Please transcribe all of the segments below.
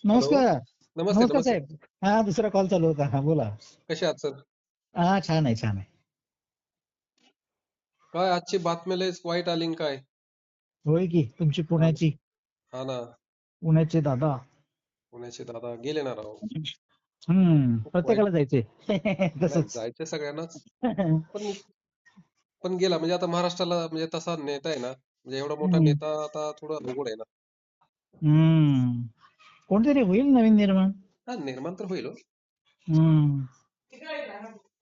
Hello. नमस्कार. नमस्ते नमस्कार नमस्ते. साहेब. हा, दुसरा कॉल चालू होता. हा, बोला. कसे आहात सर? हा, छान आहे, छान आहे. काय आजची बातमी लयच वाईट आली न काय? होय की, तुमची हा ना. पुण्याची, हा ना. पुण्याचे दादा. पुण्याचे दादा गेले ना राव. खूप वाईट. प्रत्येकाला जायचंय. नाही तसंच. जायचं सगळ्यांनाच. पण पण गेला म्हणजे आता महाराष्ट्राला म्हणजे तसा नेता आहे ना, म्हणजे एवढा मोठा हम्म. नेता आता थोडं अवघड आहे ना. हम्म. कोणतरी होईल नवीन निर्माण. हा निर्माण तर होईल हो. हम्म.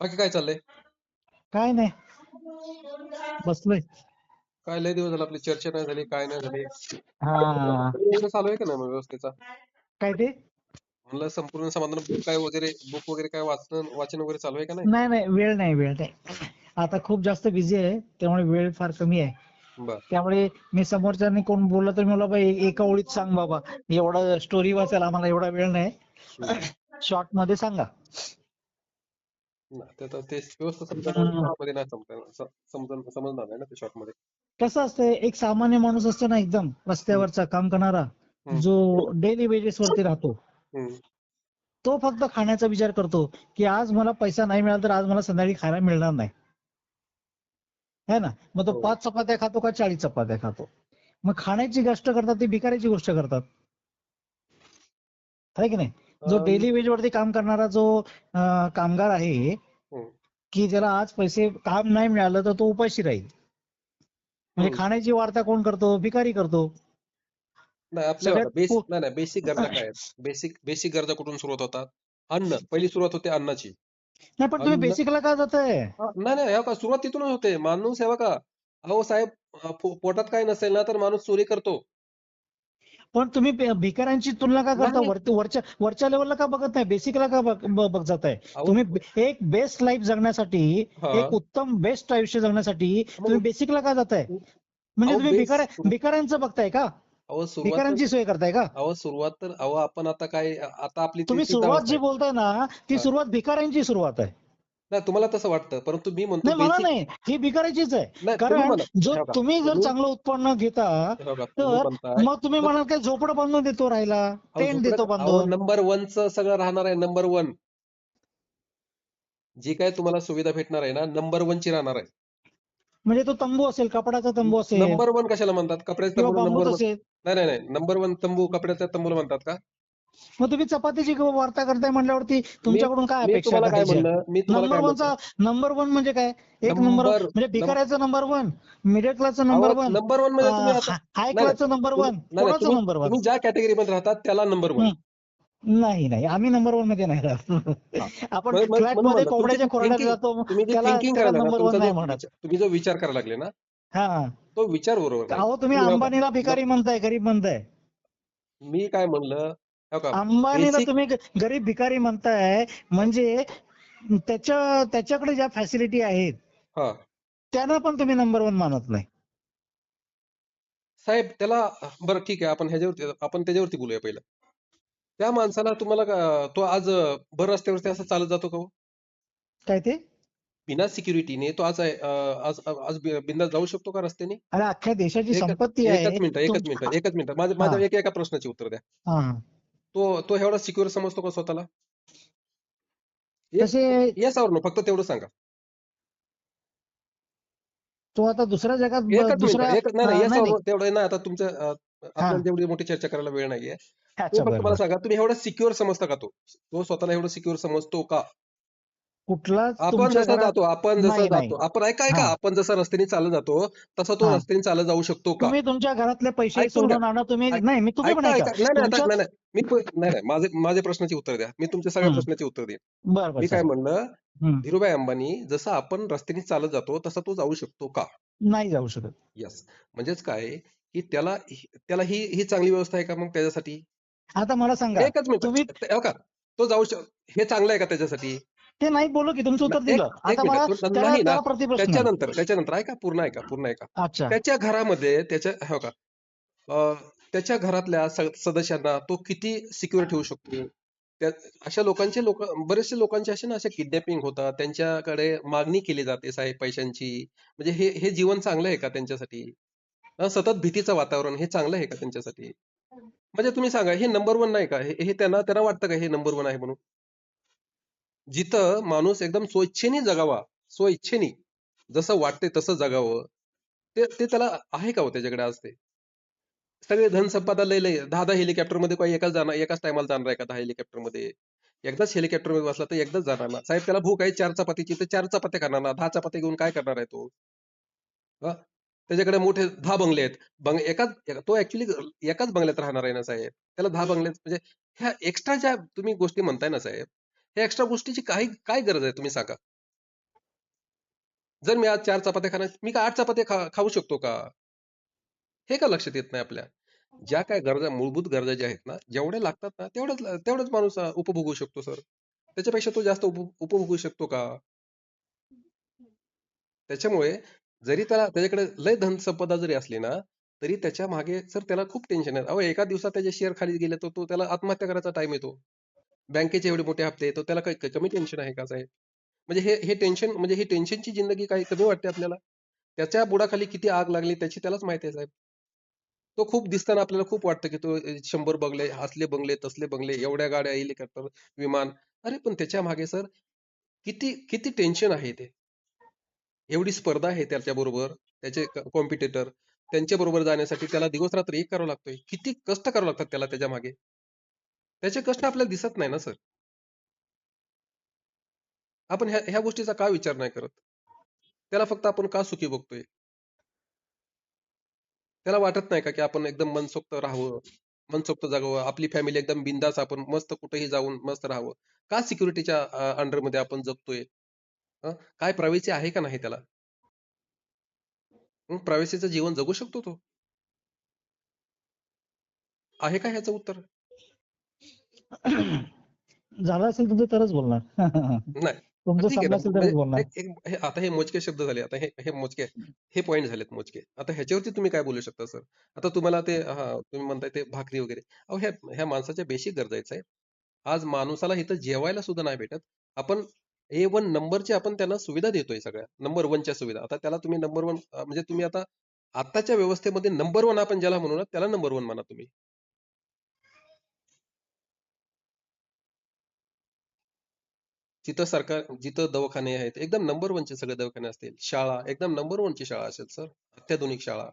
बाकी काय चाललंय? काय नाही, बसलोय. काय लय दिवस झाला आपली चर्चा नाही झाली, काय नाही झाली. हा. वगैरे चालू आहे का नाही मग व्यवस्थेचा? काय ते? म्हणलं संपूर्ण समाधान बुक वगैरे काय वाचन वगैरे चालू आहे का नाही? नाही नाही, वेळ नाही, वेळ नाही. आता खूप जास्त बिझी आहे, त्यामुळे वेळ फार कमी आहे. बर. त्यामुळे मी समोरच्यानी कोण बोललं तर मी म्हणलं बाई एका ओळीत सांग बाबा, एवढा स्टोरी वाचायला आम्हाला एवढा वेळ नाही. हम्म. शॉर्ट मध्ये सांगा. नाही, ते व्यवस्था समजा हम्म. मध्ये नाही समजणार नाही ना ते शॉर्ट मध्ये. कसं असतंय, एक सामान्य माणूस असतो ना, एकदम हम्म, रस्त्यावरचा काम करणारा, हम्म, जो डेली वेजेस वरती राहतो, हम्म. तो फक्त खाण्याचा विचार करतो की आज मला पैसा नाही मिळाला तर आज मला संध्याकाळी खायला मिळणार नाही, है ना. मग तो हो. 5 चपात्या खातो का 40 चपात्या खातो. मग खाण्याची गोष्ट करतात ती भिकाऱ्याची गोष्ट करतात, है की नाही. जो अं, डेली वेज वरती काम करणारा जो कामगार आहे, हम्म, की ज्याला आज पैसे काम नाही मिळालं तर तो उपाशी राहील. म्हणजे हम्म. खाण्याची वार्ता कोण करतो? भिकारी करतो. नाही आपल्या सगळ्यात बघा नाही नाही बेसिक गरजा काय आहेत? बेसिक गरजा कुठून सुरुवात होतात? अन्न. पहिली सुरुवात होते अन्नाची. नाही, पण तुम्ही अन्न. बेसिकला का जाताय? नाही नाही हे बघा सुरुवात तिथूनच होते. माणूस हे बघा, अहो साहेब, पोटात काय नसेल ना तर माणूस चोरी करतो. पण तुम्ही भिकाऱ्यांची तुलना का करता? नाही. वरच्या वरच्या लेवलला का बघत नाही? बेसिकला का जाताय? अहो. तुम्ही एक बेस्ट लाईफ जगण्यासाठी, हा. एक उत्तम बेस्ट आयुष्य जगण्यासाठी मग तुम्ही बेसिकला का जाताय? म्हणजे अहो तुम्ही बेस. भिकाऱ्यांचं बघताय का? अहो सुरुवात तर भिकाऱ्यांची सोय करताय का? अहो सुरुवात तर अहो आपण आता काय आता आपली ती तुम्ही तीच सुरुवात अवस्था जी आहे. बोलताय ना, ती हा. सुरुवात भिकाऱ्यांची सुरुवात आहे. नाही तुम्हाला तसं वाटतं, परंतु मी म्हणतो नाही, मला बेसिक. नाही, ही भिकाऱ्याचीच आहे. नाही तुम्ही कारण म्हणा जो हे बघा तुम्ही जर तुम्ही चांगलं उत्पन्न घेता, हे बघा तुम्ही तर म्हणताय. मग तुम्ही मग म्हणाल काय झोपडं बांधून देतो राहायला, अहो टेंट देतो अहो बांधून. नंबर वनचं सगळं राहणार आहे. नंबर वन जी काय तुम्हाला सुविधा भेटणार आहे ना, नंबर वनची राहणार आहे. म्हणजे तो तंबू असेल, कपडाचा तंबू असेल नंबर वन कशाला म्हणतात? कपड्याच्या किंवा तंबूला नंबर बांबूच वन. असेल. नाही नाही नाही नंबर वन तंबू कपड्याच्या तंबूला म्हणतात का? मग तुम्ही चपातीची वार्ता करताय म्हटल्यावरती मी तुमच्याकडून काय मी अपेक्षा तुम्हाला काय करायच्या? म्हणलं मी तुम्हाला नंबर काय म्हणतो. वनचा नंबर वन म्हणजे काय? एक नंबर नंबर म्हणजे नंबर भिकाऱ्याचं नंबर वन, मिडल क्लासचं नंबर अहो वन, नंबर वन म्हणजे तुम्ही आता. हाय नाही नाही क्लासचं नंबर तुम्ही वन, नाही नाही कोणाचं तुम्ही नंबर वन? तुम्ही ज्या कॅटेगरीमध्ये राहतात त्याला नंबर वन. नाही नाही, आम्ही नंबर वन मध्ये नाही राहत. हा. आपण म्हणून फ्लॅट मध्ये म्हणलं तुमची कोंबड्याच्या ती खोरड्यात थिंकिंग. जातो, तुम्ही जी त्याला थिंकिंग त्याला करायला ना नंबर वन तुमचा नाही जो म्हणत. तुम्ही जो विचार करायला लागले ना, हा. तो विचार बरोबर नाही. अहो, तुम्ही तुम्ही हो का अंबानीला भिकारी म्हणताय, गरीब म्हणताय. मी काय म्हणलं हो का अंबानीला बेसिक. तुम्ही गरीब भिकारी म्हणताय, म्हणजे त्याच्याकडे ज्या फॅसिलिटी आहेत हा त्यांना पण तुम्ही नंबर वन मानत नाही. साहेब त्याला. बरं ठीक आहे आपण त्याच्यावरती बोलूया पहिलं. त्या माणसाला तुम्हाला तो आज भर रस्त्यावरती असं चालत जातो का हो? काय ते? बिना सिक्युरिटीने तो आज आज बिंदास जाऊ शकतो का रस्त्याने? अरे, अख्ख्या देशाची एक संपत्ती आहे एकच मिनिट एकच मिनिट एकच मिनिट हा माझ्या एका प्रश्नाची उत्तर द्या. हा. तो एवढा सिक्युअर समजतो का स्वतःला? तसे येस और नो फक्त तेवढं सांगा. तो आता दुसऱ्या जगात एकच मिनिट दुसऱ्या नाही नाही येस नाही और नाही. नो तेवढं नाही आता तुमच्या हा. आपल्याला तेवढी मोठी चर्चा करायला वेळ नाहीये. तुम्ही अच्छा, फक्त बरं मला बरं. सांगा तुम्ही एवढा सिक्युअर समजता का तो स्वतःला एवढं सिक्युअर समजतो का? कुठलाच तुमच्या घरात आपण जसं नाही नाही. जातो आपण ऐका हा. आपण जसं रस्त्याने चालत जातो तसा तो हा. रस्त्याने चालत जाऊ शकतो का? तुम्ही तुमच्या घरातले पैसे ऐकून घ्या. सोनं नाणं तुम्ही ऐक- नाही, मी तुम्ही पण ऐका. नाही नाही आता तुमच्यात नाही नाही नाही नाही माझ्या प्रश्नाची उत्तर द्या. मी तुमच्या सगळ्या हं, प्रश्नाची उत्तर देईन. बरं बरं, मी काय चालेल. म्हणलं, हं, धीरूभाई अंबानी जसं आपण रस्त्याने चालत जातो तसा तो जाऊ शकतो का? नाही जाऊ शकत. येस. म्हणजेच काय की त्याला ही चांगली व्यवस्था आहे का मग त्याच्यासाठी? आता मला सांगा, एकच मिनिट तुम्ही हो का तो हे चांगलं आहे का त्याच्यासाठी? ते नाही बोलू की तुमचं उत्तर एक दिलं. एक आता मला मिनिट त्याला नाही ना. त्याला प्रतिप्रश्न. त्याच्यानंतर ऐका पूर्ण ऐका. अच्छा. त्याच्या घरामध्ये हो का अ, त्याच्या घरातल्या सदस्यांना तो किती सिक्युअर ठेवू शकतो? त्या अशा बरेचसे लोकांचे असे किडनॅपिंग होतात. त्यांच्याकडे मागणी केली जाते साहेब पैशांची. म्हणजे हे जीवन चांगलं आहे का त्यांच्यासाठी? सतत भीतीचं वातावरण हे चांगलं आहे का त्यांच्यासाठी? म्हणजे तुम्ही सांगा हे नंबर वन नाही का? हे हे त्यांना त्यांना वाटतं का हे नंबर वन आहे म्हणून? जिथं माणूस एकदम स्वइच्छेने जगावा, स्वइच्छेने जसं वाटतंय तसं जगावं, ते ते त्याला आहे का हो त्याच्याकडे आज ते? सगळे धनसंपदा लय लय 10-10 हेलिकॉप्टरमध्ये काही एकाच टायमाला जाणार आहे का 10 हेलिकॉप्टरमध्ये? एकदाच हेलिकॉप्टरमध्ये बसला तर एकदाच जाणार ना. साहेब त्याला भूक आहे 4 चपातीची तर 4 चपात्या खाणार ना. 10 चपात्या घेऊन काय करणार आहे तो? हां? त्याच्याकडे मोठे 10 बंगले आहेत. तो ॲक्चुअली एकाच बंगल्यात राहणार आहे ना साहेब. त्याला 10 बंगल्यात म्हणजे ह्या एक्स्ट्रा ज्या तुम्ही गोष्टी म्हणताय ना साहेब, ह्या एक्स्ट्रा गोष्टीची काही काय गरज आहे तुम्ही सांगा? जर मी आज 4 चपात्या खाणार, मी का 8 चपात्या खाऊ शकतो का? हे का लक्षात येत नाही आपल्या? ज्या काही गरजा, मूलभूत गरजा ज्या आहेत ना, जेवढ्या लागतात ना, तेवढंच माणूस उपभोगू शकतो सर. त्याच्यापेक्षा तो जास्त उपभोगू शकतो का? त्याच्यामुळे जरी त्याच्याकडे लय धनसंपदा जरी असली ना, तरी त्याच्या मागे सर त्याला खूप टेन्शन आहे. अहो, एका दिवसात त्याचे शेअर खाली गेले, तर त्याला आत्महत्या करायचा टाईम येतो. बँकेचे एवढे मोठे हप्ते येतो. त्याला काही कमी टेन्शन आहे का साहेब? म्हणजे हे टेन्शन म्हणजे ही टेन्शनची जिंदगी काही कमी वाटते आपल्याला? त्याच्या बुडाखाली किती आग लागली त्याची त्यालाच माहिती आहे साहेब. तो खूप दिसताना आपल्याला खूप वाटतं, की तो 100 बंगले, असले बंगले, तसले बंगले, एवढ्या गाड्या, हेलिकॉप्टर, विमान. अरे पण त्याच्या मागे सर किती किती टेन्शन आहे ते. एवढी स्पर्धा आहे त्याच्याबरोबर, त्याचे कॉम्पिटिटर. त्यांच्याबरोबर जाण्यासाठी त्याला दिवस-रात्र एक करावा लागतोय. किती कष्ट करावे लागतात त्याला त्याच्यामागे. त्याचे कष्ट आपल्याला दिसत नाही ना सर. आपण ह्या ह्या गोष्टीचा का विचार नाही करत? त्याला फक्त आपण का सुखी बघतोय? त्याला वाटत नाही का, की आपण एकदम मनसोक्त राहावं, मनसोक्त जगावं, आपली फॅमिली एकदम बिंदास आपण मस्त कुठेही जाऊन मस्त राहावं. का सिक्युरिटीच्या अंडरमध्ये आपण जगतोय? हं? काय प्रायव्हसी आहे का नाही त्याला? प्रायव्हसीचं जीवन जगू शकतो तो? आहे का ह्याचं उत्तर? झालं असेल तुमचं तरच बोलणार. नाही. तुमचं ठीक आहे ना. संपलं असेल तरच म्हणजे बोलणार. आता हे मोजके शब्द झाले. आता हे हे मोजके हे पॉइंट झालेत मोजके. आता ह्याच्यावरती तुम्ही काय बोलू शकता सर? आता तुम्हाला ते तुम्ही म्हणताय ते भाकरी वगैरे. अहो ह्या ह्या माणसाच्या बेसिक गरजा आहेत साहेब. आज माणसाला इथं जेवायला सुद्धा नाही भेटत. आपण A1 नंबरची आपण त्यांना सुविधा देतोय सगळ्या. नंबर 1च्या सुविधा. आता त्याला तुम्ही नंबर 1 म्हणजे तुम्ही आता आत्ताच्या व्यवस्थेमध्ये नंबर 1 आपण ज्याला म्हणू ना, त्याला नंबर 1 म्हणा तुम्ही. जिथं दवाखाने आहेत, एकदम नंबर 1चे सगळे दवाखाने असतील. शाळा एकदम नंबर 1ची शाळा असेल सर. अत्याधुनिक शाळा.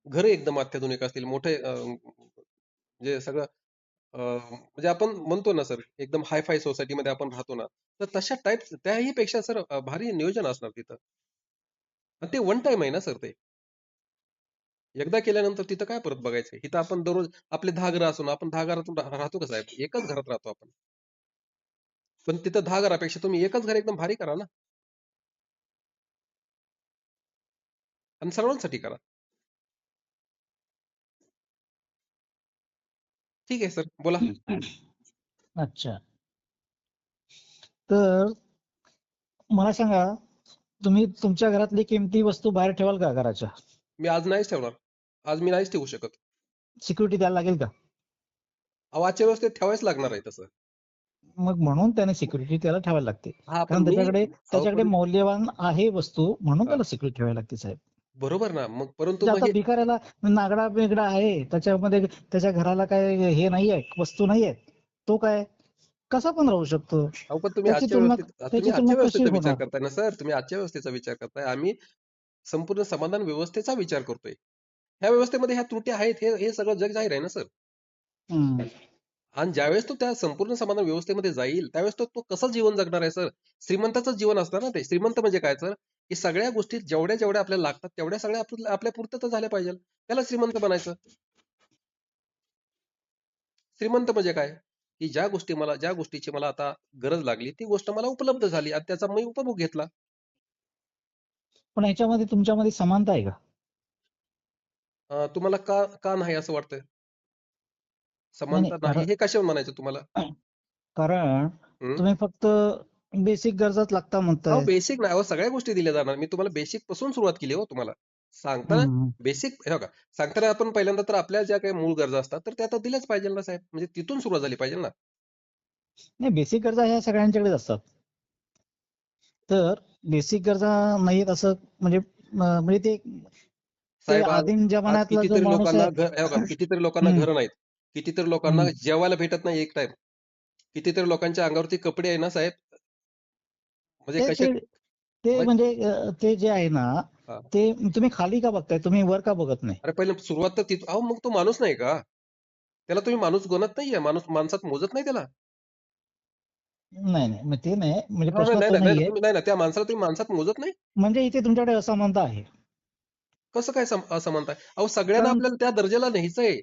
घरं एकदम अत्याधुनिक असतील. मोठे म्हणजे सगळं म्हणजे आपण म्हणतो ना सर, एकदम हाय-फाय सोसायटीमध्ये आपण राहतो ना, तर तशा टाइप त्याही पेक्षा सर भारी नियोजन असणार तिथं. आणि ते वन टाईम आहे ना सर ते. एकदा केल्यानंतर तिथं काय परत बघायचंय? इथं आपण दररोज आपले 10 घरं असून आपण 10 घरातून राहतो का साहेब? एकच घरात राहतो आपण. पण तिथं 10 घरापेक्षा तुम्ही एकच घर एकदम भारी करा ना आणि सर्वांसाठी करा. ठीक आहे सर, बोला. अच्छा. तर मला सांगा, तुम्ही तुमच्या घरातली किमती वस्तू बाहेर ठेवाल का घराच्या? मी आज नाहीच ठेवणार. आज मी नाहीच ठेवू शकत. सिक्युरिटी द्यायला लागेल का? अहो, आजच्या व्यवस्थेत ठेवायच लागणार आहे तसं. मग म्हणून त्याने सिक्युरिटी त्याला ठेवायला लागते. हां, पण कारण मी त्याच्याकडे अहो, त्याच्याकडे पण मौल्यवान आहे वस्तू, म्हणून हां, त्याला सिक्युरिटी ठेवायला लागते साहेब. बरोबर ना. परंतु म्हणजे मग आता हे भिकाऱ्याला नागडा बिगडा आहे, त्याच्यामध्ये त्याच्या घराला काय हे नाहीये, वस्तू नाहीये, तो काय कसा पण राहू शकतो. अहो, पण त्याची तुलना तुम्ही त्याची तुलना आजच्या कशी व्यवस्थेचा विचार होणार? करताय ना सर. तुम्ही आजच्या व्यवस्थेचा विचार करताय. आम्ही संपूर्ण समाधान व्यवस्थेचा विचार करतोय. ह्या व्यवस्थेमध्ये ह्या त्रुटी आहेत हे सगळं जग जाहीर आहे ना सर. हम्म. आणि ज्यावेळेस तो त्या संपूर्ण समाधान व्यवस्थेमध्ये जाईल, त्यावेळेस तो तो कसं जीवन जगणार आहे सर? श्रीमंताचं जीवन असतं ना ते. श्रीमंत म्हणजे काय सर? की सगळ्या गोष्टी जेवढ्या आपल्याला लागतात, तेवढ्या सगळ्या आपल्या पुरतं झाल्या पाहिजे. त्याला श्रीमंत बनायचं. श्रीमंत म्हणजे काय? की ज्या गोष्टीची मला आता गरज लागली, ती गोष्ट मला उपलब्ध झाली आणि त्याचा मी उपभोग घेतला. पण ह्याच्यामध्ये तुमच्यामध्ये समानता आहे का? तुम्हाला का का नाही असं वाटतंय? नाही नाही, समानता नाही हे कशावर म्हणायचं तुम्हाला? कारण हं. तुम्ही फक्त बेसिक गरजाच लागता अहो, म्हणताय. बेसिक नाही. अहो, सगळ्या गोष्टी दिल्या जाणार. मी तुम्हाला बेसिक पासून सुरुवात केली हो तुम्हाला. सांगताना हम्म. बेसिक हे बघा, सांगताना आपण पहिल्यांदा तर आपल्या ज्या काही मूळ गरजा असतात, तर त्या आता दिल्याच पाहिजेल ना साहेब. म्हणजे तिथून सुरुवात झाली पाहिजे ना. नाही, बेसिक गरजा ह्या सगळ्यांच्याकडेच असतात. तर बेसिक गरजा नाहीत असं म्हणजे म्हणजे ते ते साहेब, आज आदिम आज जमान्यातला जो कितीतरी माणूस लोकांना आहे. घर, हे बघा, कितीतरी लोकांना हम्म, घरं नाहीत. कितीतरी लोकांना हम्म. जेवायला भेटत नाही एक टाइम. कितीतरी लोकांच्या अंगावरती कपडे आहे ना साहेब, म्हणजे ते कशा, ते ते म्हणजे, म्हणजे ते जे आहे ना, हा. ते तुम्ही खाली का बघताय, तुम्ही वर का बघत नाही? अरे पहिले सुरुवात तर तिथं, अहो मग तो माणूस नाही का? त्याला तुम्ही माणूस गणत नाहीये, माणूस माणसात मोजत नाही त्याला. नाही नाही, मग ते नाही, म्हणजे हा, नाही प्रश्न नाही तो नाही नाही, नाहीये. तुम्ही नाही ना, त्या माणसाला तुम्ही माणसात मोजत नाही. म्हणजे इथे तुमच्याकडे असमानता आहे. कसं काय असं म्हणताय? अहो सगळ्यांना कारण आपल्याला त्या दर्जाला न्यायचंय.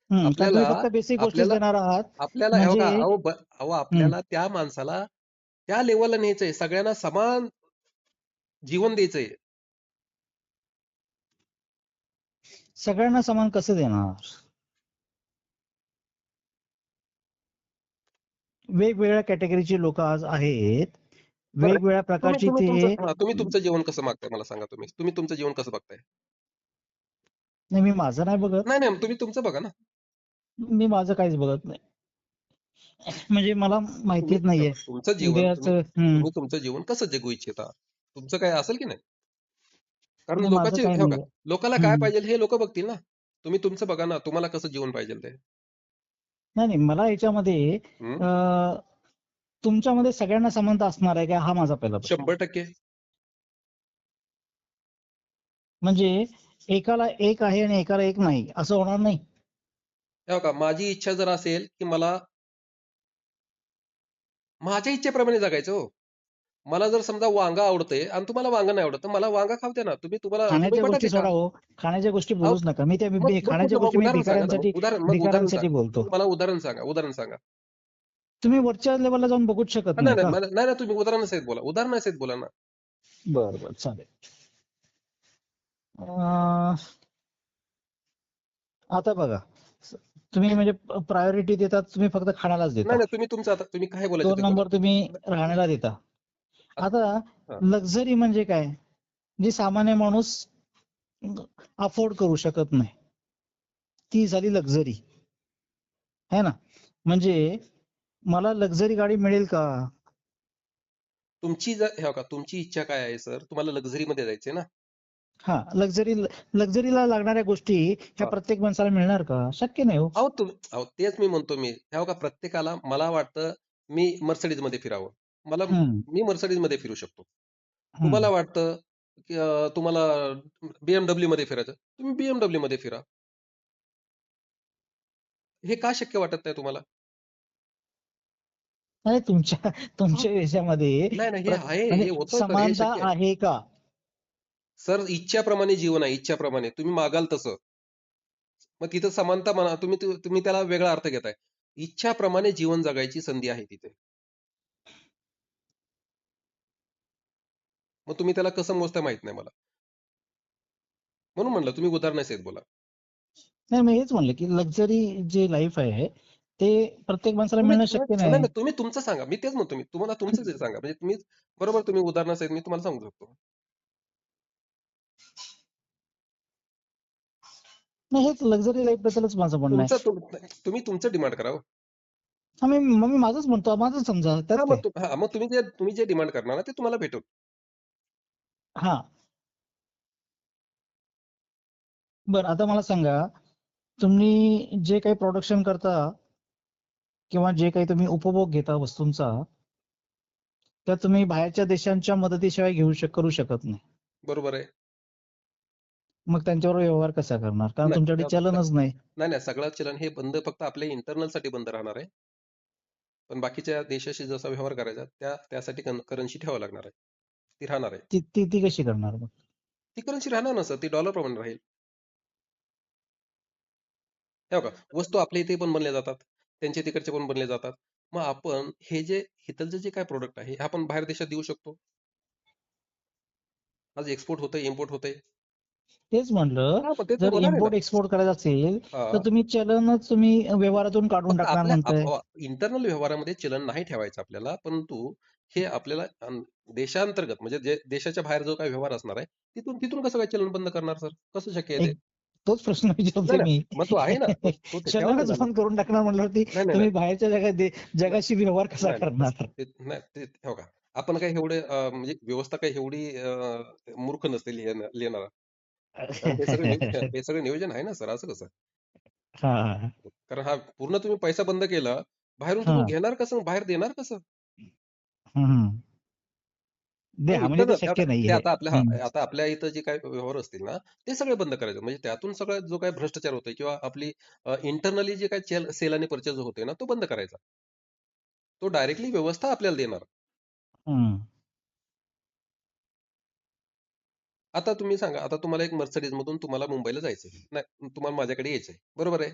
कारण आपल्याला तुम्ही फक्त बेसिक गोष्टीच आपल्याला देणार आहात. आपल्याला हे म्हणजे बघा, अहो हम्म, आपल्याला त्या माणसाला त्या लेवलला न्यायचंय, सगळ्यांना समान जीवन द्यायचंय. सगळ्यांना समान कसं देणार? वेगवेगळ्या कॅटेगरीची लोक आज आहेत, बरं, वेगवेगळ्या तुम्ही प्रकारची तुम्ही ते. तुमचं, हा, तुम्ही तुमचं जीवन कसं मागताय मला सांगा. तुम्ही तुमचं जीवन कसं बघताय? नाही, मी माझं नाही बघत. नाही नाही, तुम्ही तुमचं बघा ना. मी माझं काहीच बघत नाही. म्हणजे मला तुम्ही माहितीच हे नाहीये बघा, तुमचं जीवन तुम्ही उद्याचं. तुम्ही तुमचं जीवन कसं जगू इच्छिता? तुमचं काय असेल की नाही? कारण नाही, माझं लोकांचे, काही हे बघा, नाहीये. लोकांना काय हम्म. पाहिजे हे लोक बघतील ना. तुम्ही तुमचं बघा ना, तुम्हाला कसं जीवन पाहिजे ते. नाही नाही, मला याच्यामध्ये हं? अं, तुमच्यामध्ये सगळ्यांना समानता असणार आहे का, हा माझा पहिला प्रश्न. 100%. म्हणजे एकाला एक आहे आणि एकाला एक नाही, असं होणार नाही. हे बघा, माझी इच्छा जर असेल की मला माझ्या इच्छेप्रमाणे जगायचं हो. मला जर समजा वांगा आवडतंय आणि तुम्हाला वांगा नाही आवडत, तर मला वांगा खाऊ द्या ना. तुम्ही खाण्याच्या गोष्टी बटाटे खा. सोडा हो, खाण्याच्या गोष्टी अहो, बोलूच नका. मी त्या मग खाण्याच्या कुठलं, मग गोष्टी मी उदाहरण सांगा ना. भिकाऱ्यांसाठी मग उदाहरण भिकाऱ्यांसाठी सांगा. बोलतो. तुम्ही मला उदाहरण सांगा, उदाहरण सांगा. तुम्ही वरच्या लेवलला जाऊन बघूच शकत हा, नाही नाही नाही का? नाही नाही, तुम्ही उदाहरणासहित बोला, उदाहरणासहित बोला ना. बरं बरं, चालेल. अं, आता बघा, स- तुम्ही म्हणजे प्रायोरिटी देतात, तुम्ही फक्त खाण्यालाच नाही देता. नाही, तुम्ही तुमचं, आता तुम्ही काय बोलायचं ते 2 नंबर तुम्ही बोला. राहण्याला देता. आता हा. लक्झरी म्हणजे काय, जी सामान्य माणूस अफोर्ड करू शकत नाही, ती झाली लक्झरी, है ना? म्हणजे मला लक्झरी गाडी मिळेल का? तुमची जर, हे बघा, तुमची इच्छा काय आहे सर? तुम्हाला लक्झरी मध्ये जायचंय ना. हा, लक्झरीला लागणाऱ्या गोष्टी ह्या हा. प्रत्येक माणसाला मिळणार का? शक्य नाही हो. अहो तेच मी म्हणतो. हे बघा, प्रत्येकाला मला वाटतं मी मर्सिडीज मध्ये फिरावं. हम्म, मी मर्सिडीज मध्ये फिरू शकतो. तुम्हाला हम्म. वाटतं की तुम्हाला बीएमडब्ल्यू मध्ये फिरायचं, तुम्ही बीएमडब्ल्यू मध्ये फिरा. हे का शक्य वाटत नाही तुम्हाला? नाही, अहो, तुमच्या देशामध्ये नाही नाही, हे आहे, म्हणजे हे होतं, तर हे समानता शक्य आहे. आहे का? सर, इच्छाप्रमाणे जीवन आहे, इच्छाप्रमाणे. तुम्ही मागाल तसं. मग तिथं समानता म्हणा, तुम्ही त्याला वेगळा अर्थ घेताय. इच्छाप्रमाणे जीवन जगायची संधी आहे तिथे. मग तुम्ही त्याला कसं मोजताय माहित नाही मला. म्हणून म्हणलं तुम्ही उदाहरणासहित बोला. नाही, मी हेच म्हणलं की लक्झरी जे लाईफ आहे ते प्रत्येक माणसाला तुम्ही मिळणं नाही शक्य नाही नाही. नाही, तुम्ही तुमचं सांगा. मी तेच म्हणतो, मी तुम्हाला तुमचं जे सांगा. म्हणजे तुम्ही बरोबर, तुम्ही उदाहरणासहित मी तुम्हाला सांगू शकतो. नाही, हेच लक्झरी लाईफ बद्दलच माझं म्हणणं तुमचं आहे. तुम्ही तुमचं डिमांड करा हो. हा, मी माझंच म्हणतो, माझं समजा त्यात हा, काय. मग तुम्ही जे डिमांड करणार ना, ते तुम्हाला भेटेल. हा, बरं, आता मला सांगा, तुम्ही जे काही प्रोडक्शन करता किंवा जे काही तुम्ही उपभोग घेता वस्तूंचा, त्या तुम्ही बाहेरच्या देशांच्या मदतीशिवाय करू शकत नाही. बरोबर आहे. मग त्यांच्यावर व्यवहार कसा करणार, कारण नाही तुमच्याकडे चलनच नाही. नाही नाही, सगळं चलन हे बंद फक्त आपल्या इंटरनल साठी बंद राहणार आहे. पण बाकीच्या देशाशी जसा व्यवहार करायचा त्यासाठी करन्सी ठेवावं लागणार आहे. ती राहणार आहे. ती ती ती कशी करणार मग? ती करन्सी राहणार ना सर, ती डॉलर प्रमाणे राहील. हे बघा, वस्तू आपल्या इथे पण बनल्या जातात, त्यांच्या तिकडचे पण बनले जातात. मग आपण हे जे इथलचं जे काय प्रोडक्ट आहे, हे आपण बाहेर देशात देऊ शकतो. आज एक्सपोर्ट होतंय, इम्पोर्ट होतंय. तेच म्हणलं, हा, पण ते तर जर होणार आहे ना. इम्पोर्ट एक्सपोर्ट करायचं असेल तर हा, तुम्ही चलनच तुम्ही व्यवहारातून काढून फक्त टाकणार आपल्या म्हणताय. इंटरनल व्यवहारामध्ये चलन नाही ठेवायचं आपल्याला, परंतु हे आपल्याला देशांतर्गत, म्हणजे जे देशाच्या बाहेर जो काही व्यवहार असणार आहे, तिथून तिथून कसं काय चलन बंद करणार सर? कसं शक्य आहे ते? एक तोच प्रश्न नाही विचारतोय नाही, मी. मग तो आहे ना, तो ठेवा ना चलनच त्याला. बंद करून टाकणार म्हणल्यावरती नाही नाही तुम्ही नाही बाहेरच्या नाही जगाशी व्यवहार कसा नाही नाही, करणार? नाही ते हो का, आपण काही एवढे म्हणजे व्यवस्था काही एवढी मूर्ख नसते लिहिणारा. कारण हे सगळं नियोजन आहे ना सर, असं कसं? हा हा कारण हा पूर्ण तुम्ही पैसा बंद केला, बाहेरून तुम्ही हा घेणार कसं? बाहेर देणार कसं? हम्म. हो, म्हणजे इथं ते ना शक्य नाही ते आहे. आता आपल्या इथं जे काही व्यवहार असतील ना, ते सगळे बंद करायचे. म्हणजे त्यातून सगळा जो काही भ्रष्टाचार होतोय किंवा आपली इंटरनली जे काही सेल आणि पर्चेस होते ना, तो बंद करायचा. तो डायरेक्टली व्यवस्था आपल्याला देणार. हम्म. आता तुम्ही सांगा, आता तुम्हाला एक मधून तुम्हाला मुंबईला जायचंय. नाही, तुम्हाला माझ्याकडे यायचंय. बरोबर आहे?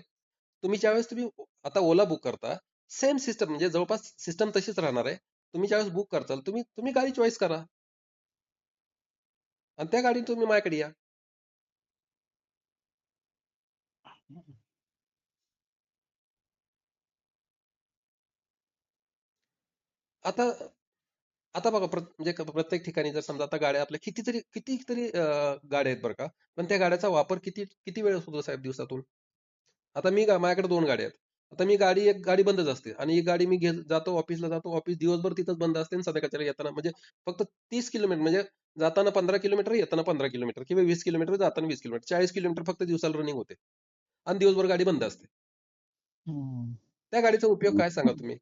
तुम्ही आता ओला बुक करता, सेम सिस्टम म्हणजे जवळपास सिस्टम तशीच राहणार आहे. तुम्ही ज्यावेळेस बुक करताल, तुम्ही तुम्ही गाडी चॉईस करा आणि त्या गाडीने तुम्ही माझ्याकडे या. आता आता बघा म्हणजे प्रत्येक ठिकाणी जर समजा आता गाड्या आपल्या कितीतरी गाड्या आहेत बरं का. पण त्या गाड्याचा वापर किती किती वेळेस होतो साहेब दिवसातून? आता माझ्याकडे 2 गाड्या आहेत. आता एक गाडी बंदच असते आणि एक गाडी मी जातो ऑफिसला जातो. ऑफिस दिवसभर तिथंच बंद असते आणि संध्याकाळच्याला येताना म्हणजे फक्त 30 किलोमीटर म्हणजे जाताना 15 किलोमीटर, येताना 15 किलोमीटर किंवा 20 किलोमीटर, जाताना 20 किलोमीटर. 40 किलोमीटर फक्त दिवसाला रनिंग होते आणि दिवसभर गाडी बंद असते. हम्म. त्या गाडीचा उपयोग काय सांगा तुम्ही?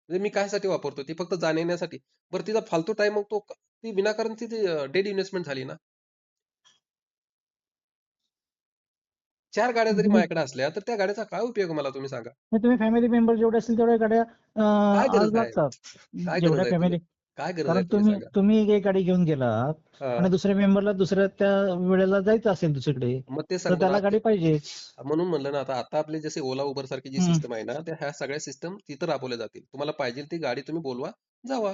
म्हणजे मी कायसाठी वापरतो? ती फक्त जाण्या-येण्यासाठी. बरं तिचा फालतू टाईम मग ती विनाकारण ती डेड इन्व्हेस्टमेंट झाली ना. 4 गाड्या जरी तुम्ही माझ्याकडे असल्या, तर त्या गाड्याचा काय उपयोग आहे मला तुम्ही सांगा? तुम्ही फॅमिली मेंबर जेवढे असतील तेवढ्या गाड्या काय आज गरज आहे? लागतात. काय गरज जेवढ्या आहे तुम्ही फॅमिली काय गरज आहे कारण तुम्ही तुम्ही सांगा? तुम्ही एक गाडी घेऊन गेलात आणि हां. दुसऱ्या मेंबरला दुसऱ्या त्या वेळेला जायचं असेल दुसरीकडे मग ते तर सांगतो ना त्याला गाडी पाहिजेच. म्हणून म्हणलं ना आता आपले जसे Ola, Uber सारखी जी हम्म. सिस्टम आहे ना, त्या ह्या सगळ्या सिस्टम तिथं राबवल्या जातील. तुम्हाला पाहिजे ती गाडी तुम्ही बोलवा, जावा.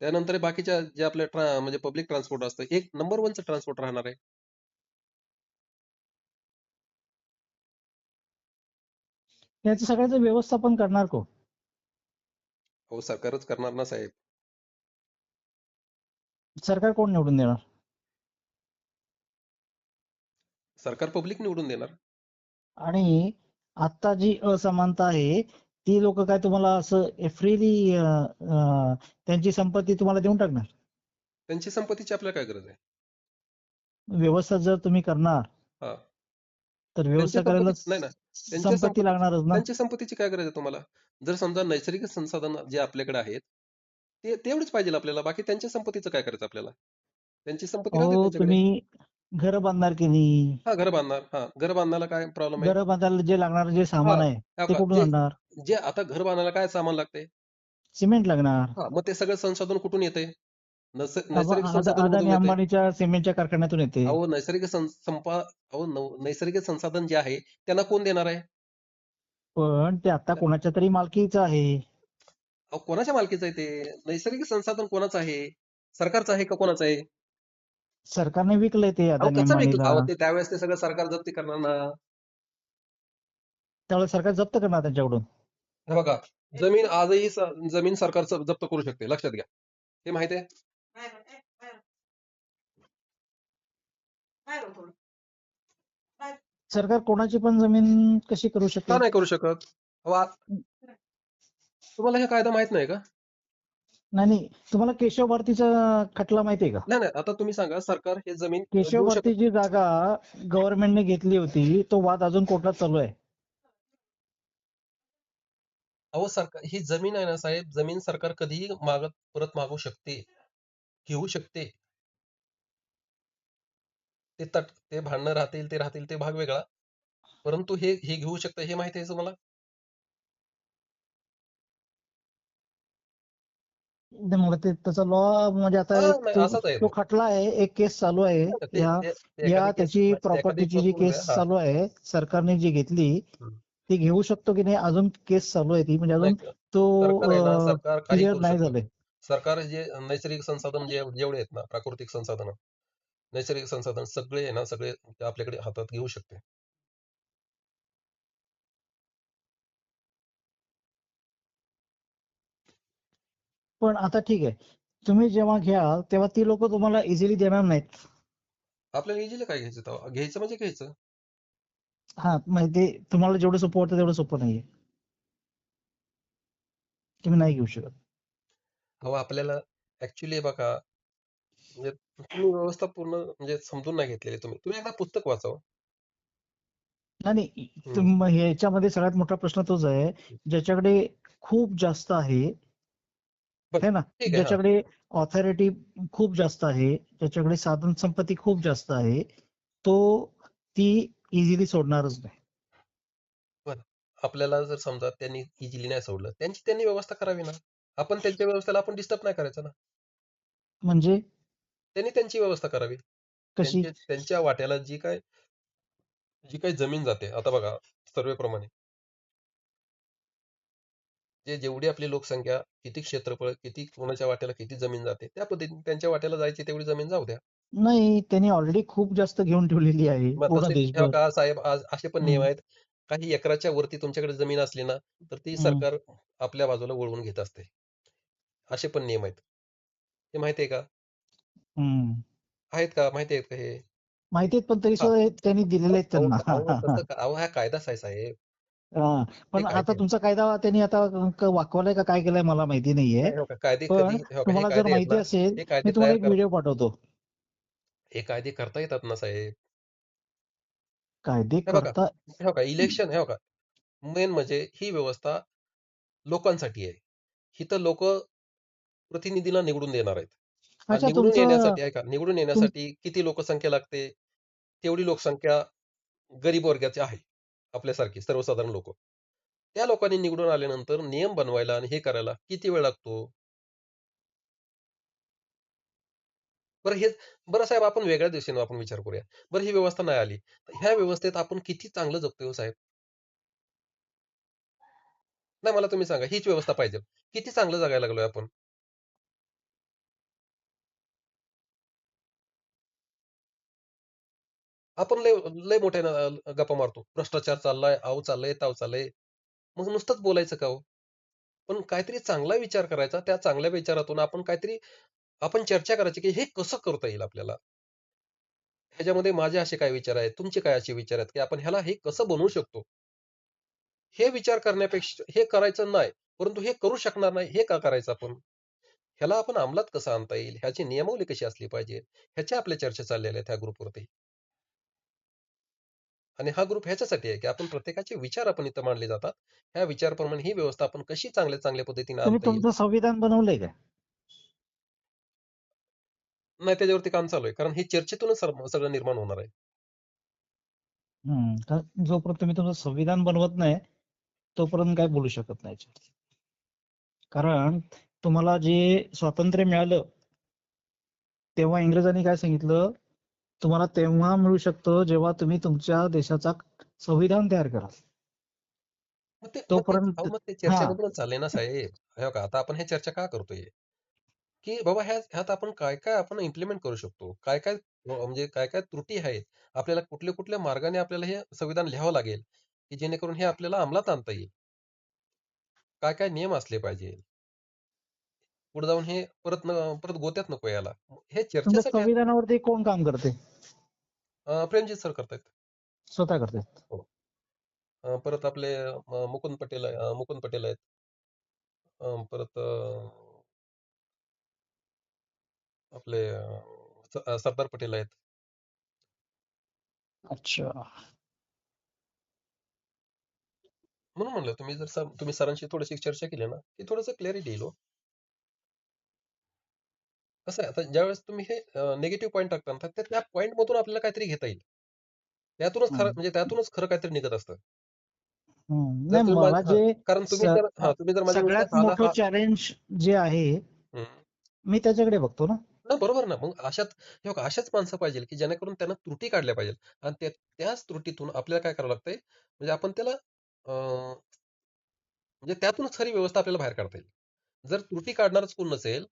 त्यानंतर बाकीच्या जे आपल्या म्हणजे पब्लिक ट्रान्सपोर्ट असतं, एक नंबर 1चं ट्रान्सपोर्ट राहणार आहे. याचं सगळ्याचं व्यवस्थापन करणार कोण? हो, सरकारच करणार ना साहेब. सरकार कोण निवडून देणार? सरकार पब्लिक निवडून देणार. आणि आता जी असमानता आहे ती लोक काय तुम्हाला असं फ्रीली त्यांची संपत्ती तुम्हाला देऊन टाकणार? त्यांची संपत्तीची आपल्याला काय गरज आहे? व्यवस्था जर तुम्ही करणार हां. तर त्यांच्या व्यवस्था करायला संपत्तीत नाही ना, त्यांच्या संपत्ती लागणारच ना. त्यांच्या संपत्तीची काय गरज आहे तुम्हाला? जर समजा नैसर्गिक संसाधन जे आपल्याकडे आहेत, ते तेवढेच पाहिजे आपल्याला. बाकी त्यांच्या संपत्तीचं काय करायचं आपल्याला? त्यांची संपत्ती राहते अहो त्यांच्याकडे. तुम्ही घर बांधणार की नाही? हां, घर बांधणार. हां, घर बांधायला काय प्रॉब्लेम आहे? घर बांधायला जे लागणार जे हां, सामान आहे हो ते का. कुठून जे आणणार? जे आता घर बांधायला काय सामान लागते? सिमेंट लागणार. हां, मग ते सगळं संसाधन कुठून येतंय? नैसर्गिक संसाधन अदानी कुठून येतंय? अंबानीच्या सिमेंटच्या कारखान्यातून येते. अहो, नैसर्गिक संसाधन जे आहे, त्यांना कोण देणार आहे? पण ते आता कोणाच्या तरी मालकीचं आहे. अहो, कोणाच्या मालकीचं आहे ते? नैसर्गिक संसाधन कोणाचं आहे? सरकारचं आहे का कोणाचं आहे? सरकारने विकलंय ते अहो, अदानी कसं विकलं? अंबानीला. अहो, त्यावेळेस ते सगळं सरकार जप्ती करणार ना. त्यावेळेस सरकार जप्त करणार त्यांच्याकडून. हे बघा, जमीन आजही जमीन सरकार जप्त करू शकते. लक्षात घ्या. हे माहिती आहे? सरकार कोणाची पण जमीन कशी करू का शकेल? नाही करू शकत? अहो, तुम्हाला हे कायदा माहित नाही का? नाही नाही, तुम्हाला केशव भारतीचा खटला माहितीये का? नाही, नाही. आता तुम्ही सांगा, सरकार हे जमीन केशव घेऊ शकत. भारतीची जागा गव्हर्नमेंटने घेतली होती, तो वाद अजून कोर्टात चालू आहे. अहो, सरकार ही जमीन आहे ना साहेब, जमीन सरकार कधीही परत मागू शकते, घेऊ शकते. ते भांडणं ते भाग वेगळा. परंतु हे घेऊ शकतं हे माहिती आहे तुम्हाला? मला ते त्याचा लॉ म्हणजे आता एक नाही, तो असाच आहे तो तो. खटला आहे, एक केस चालू आहे. ते या ते ते या एखादी केस त्याची एखादी प्रॉपर्टीची जी बघून घ्या. केस हां. चालू आहे, सरकारने जी घेतली हं. ती घेऊ शकतो की नाही अजून केस चालू आहे ती म्हणजे नाही अजून का. सरकार आहे ना, तो सरकार काही क्लिअर करू नाही शकतं. झालंय. सरकार जे नैसर्गिक संसाधन जेवढे आहेत ना, प्राकृतिक संसाधनं, नैसर्गिक संसाधन सगळे आहे ना, सगळे ते आपल्याकडे हातात घेऊ शकते. पण आता ठीक आहे, तुम्ही जेव्हा घ्याल तेव्हा ती लोक तुम्हाला इझिली देणार नाहीत. आपल्याला इझिली काय घ्यायचं तेव्हा? घ्यायचं म्हणजे घ्यायचं. हा म्हणजे ते तुम्हाला जेवढं सोपं वाटतं तेवढं सोपं नाहीये. तुम्ही नाही घेऊ शकत. अहो, आपल्याला ऍक्च्युली बघा, म्हणजे तुम्ही व्यवस्था पूर्ण म्हणजे समजून नाही घेतलेली तुम्ही एकदा पुस्तक वाचावं. नाही हम्म. ह्याच्यामध्ये सगळ्यात मोठा प्रश्न तोच आहे, ज्याच्याकडे खूप जास्त आहे, बरं, है ना, ठीक आहे. हा, ज्याच्याकडे ऑथॉरिटी खूप जास्त आहे, ज्याच्याकडे साधन संपत्ती खूप जास्त आहे, तो ती इझिली सोडणारच नाही. बरं. आपल्याला जर समजा त्यांनी इझिली नाही सोडलं, त्यांनी व्यवस्था करावी ना. आपण त्यांच्या व्यवस्थेला आपण डिस्टर्ब नाही करायचं ना. म्हणजे त्यांनी त्यांची व्यवस्था करावी. कशी? त्यांच्या वाट्याला जी काही जमीन जाते, आता बघा सर्वेप्रमाणे जेवढी आपली लोकसंख्या, किती क्षेत्रफळ, किती कोणाच्या वाट्याला किती जमीन जाते, त्या पद्धतीने त्यांच्या वाट्याला जायची तेवढी जमीन जाऊ द्या. नाही, त्यांनी ऑलरेडी खूप जास्त घेऊन ठेवलेली आहे मग पूर्ण तसे देशभर. का साहेब, आज असे पण नियम हम्म, आहेत. काही एकराच्या वरती तुमच्याकडे जमीन असली ना, तर ती हम्म, सरकार आपल्या बाजूला वळवून घेत असते. असे पण नियम आहेत. हे माहिती आहे का? हम्म. आहेत का? माहिती आहेत का हे? माहितीत पण तरी हा. सुद्धा त्यांनी अहो दिलेले आहेत अहो त्यांना. अहो तसं अहो हा कायदाच आहे साहेब. हा, हे पण आता कायदे तुमचा कायदा त्यांनी आता वाकवलाय का काय केलंय मला माहिती नाहीये. नाही हो का, कायदे पण कधी हो का, हे तुम्हाला जर कायदे आहेत माहिती ना, असेल, हे मी कायदे तुम्हाला तयार एक कर व्हिडिओ पाठवतो. हे कायदे करता येतात ना साहेब. कायदे हे बघा, करता. हे बघा इलेक्शन, हे बघा मेन म्हणजे ही व्यवस्था लोकांसाठी आहे. इथं लोक प्रतिनिधीला निवडून देणार आहेत. अच्छा, निवडून तुमचं येण्यासाठी ऐका, निवडून तुम येण्यासाठी किती लोकसंख्या लागते? तेवढी लोकसंख्या गरीब वर्गाची आहे. आपल्यासारखी सर्वसाधारण लोक. त्या लोकांनी निवडून आल्यानंतर नियम बनवायला आणि हे करायला किती वेळ लागतो? बरं हे बरं साहेब, आपण वेगळ्या दिशेने आपण विचार करूया. बरं ही व्यवस्था नाही आली, तर ह्या व्यवस्थेत आपण किती चांगलं जगतोय हो साहेब? नाही, मला तुम्ही सांगा, हीच व्यवस्था पाहिजे. किती चांगलं जगायला लागलोय आपण? आपण लय लय मोठ्यानं गप्पा मारतो. भ्रष्टाचार चाललाय, आव चाललंय, ताव चाललंय. मग नुसतंच बोलायचं का हो? पण काहीतरी चांगला विचार करायचा. त्या चांगल्या विचारातून आपण चर्चा करायची, की हे कसं करता येईल आपल्याला? ह्याच्यामध्ये माझे असे काय विचार आहेत, तुमचे काय असे विचार आहेत, की आपण ह्याला हे कसं बनवू शकतो? हे विचार करण्यापेक्षा हे करायचं नाही, परंतु हे करू शकणार नाही, हे का करायचं आपण? ह्याला आपण अंमलात कसं आणता येईल? ह्याची नियमावली कशी असली पाहिजे? ह्याच्या आपल्या चर्चा चाललेल्या आहेत ह्या ग्रुपवरती. आणि हा ग्रुप ह्याच्यासाठी आहे, की आपण प्रत्येकाचे विचार आपण इथं मांडले जातात. ह्या विचाराप्रमाणे ही व्यवस्था आपण कशी चांगल्या चांगल्या पद्धतीने तुम्ही आणता येईल? तुमचं संविधान बनवलंय का? नाही, त्याच्यावरती काम चालू आहे. कारण हे चर्चेतूनच सगळं निर्माण होणार आहे. जोपर्यंत तुम्ही तुमचं संविधान बनवत नाही, तोपर्यंत काय बोलू शकत नाही याच्यावरती. कारण तुम्हाला जे स्वातंत्र्य मिळालं, तेव्हा इंग्रजांनी काय सांगितलं, तुम्हाला तेव्हा मिळू शकतं जेव्हा तुम्ही तुमच्या देशाचा संविधान तयार कराल. तोपर्यंत मग ते हा चर्चेमधूनच चाललंय ना साहेब. हे बघा, आता आपण हे चर्चा का करतोय? की बाबा ह्यात आपण काय-काय आपण इम्प्लिमेंट करू शकतो? काय-काय म्हणजे काय-काय त्रुटी आहेत? आपल्याला कुठल्या-कुठल्या मार्गाने आपल्याला हे संविधान लिहावं लागेल, की जेणेकरून हे आपल्याला अंमलात आणता येईल? काय-काय नियम असले पाहिजे? पुढे जाऊन हे परत गोत्यात नको यायला. हे तुमच्या चर्चेसाठी आहे. संविधानावरती कोण काम करते? प्रेमजीत सर करतायत. स्वतः करते. हो. परत आपले मुकुंद पटेल आहेत. परत आपले सरदार पटेल आहेत. अच्छा. म्हणून म्हणलं, तुम्ही सरांशी थोडीशी चर्चा केली ना, की थोडंसं क्लॅरिटी येईल हो. कसं आहे, आता ज्यावेळेस तुम्ही हे निगेटिव्ह पॉइंट टाकता ना, तर त्या पॉइंटमधून आपल्याला काहीतरी घेता येईल. हम्म. त्यातूनच खरं काहीतरी निघत असतं. जर नाही, तुम्ही मला हां, जे कारण तुम्ही जर माझ्या सगळ्यात विरोधात मोठं चॅलेंज जे आहे, हं. मी त्याच्याकडे बघतो ना. नाही, बरोबर ना. मग हे बघा, अशाच माणसं पाहिजे, की जेणेकरून त्यांना त्रुटी काढल्या पाहिजेत आणि त्याच त्रुटीतून आपल्याला काय करावं लागतंय, म्हणजे आपण त्याला म्हणजे त्यातूनच खरी व्यवस्था आपल्याला बाहेर काढता येईल. जर त्रुटी काढणारच कोण नसेल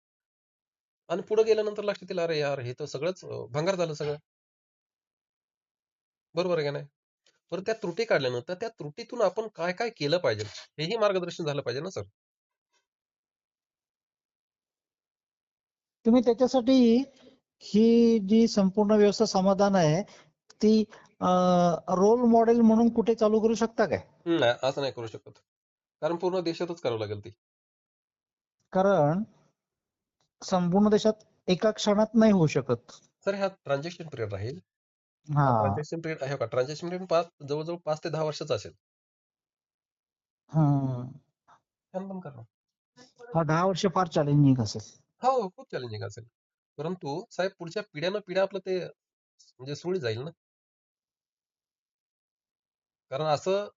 आणि पुढे गेल्यानंतर लक्षात येईल, "अरे यार, हे तर सगळंच भंगार झालं सगळं." बरोबर आहे का नाही? बरं, त्या त्रुटी काढल्यानंतर त्या त्रुटीतून आपण काय-काय केलं पाहिजे, हेही मार्गदर्शन झालं पाहिजे ना सर. तुम्ही त्याच्यासाठी ही जी संपूर्ण व्यवस्था समाधान आहे, ती रोल मॉडेल म्हणून कुठे चालू करू शकता काय? नाही, असं नाही करू शकत. कारण पूर्ण देशातच करावं लागेल ती. कारण संपूर्ण देशात एका क्षणात नाही होऊ शकत. सर हा ट्रान्झॅक्शन पिरियड राहील. हा. हा ट्रान्झॅक्शन पिरियड आहे का? ट्रान्झॅक्शन पिरियड जवळजवळ 5 ते 10 वर्षाचा असेल. हम्म. फॅन बंद करा. हा 10 वर्ष फार चॅलेंजिंग असेल. हो, खूप चॅलेंजिंग असेल. परंतु साहेब पुढच्या पिढ्यानं पिढ्या आपलं ते म्हणजे सुरळीत जाईल ना. कारण असं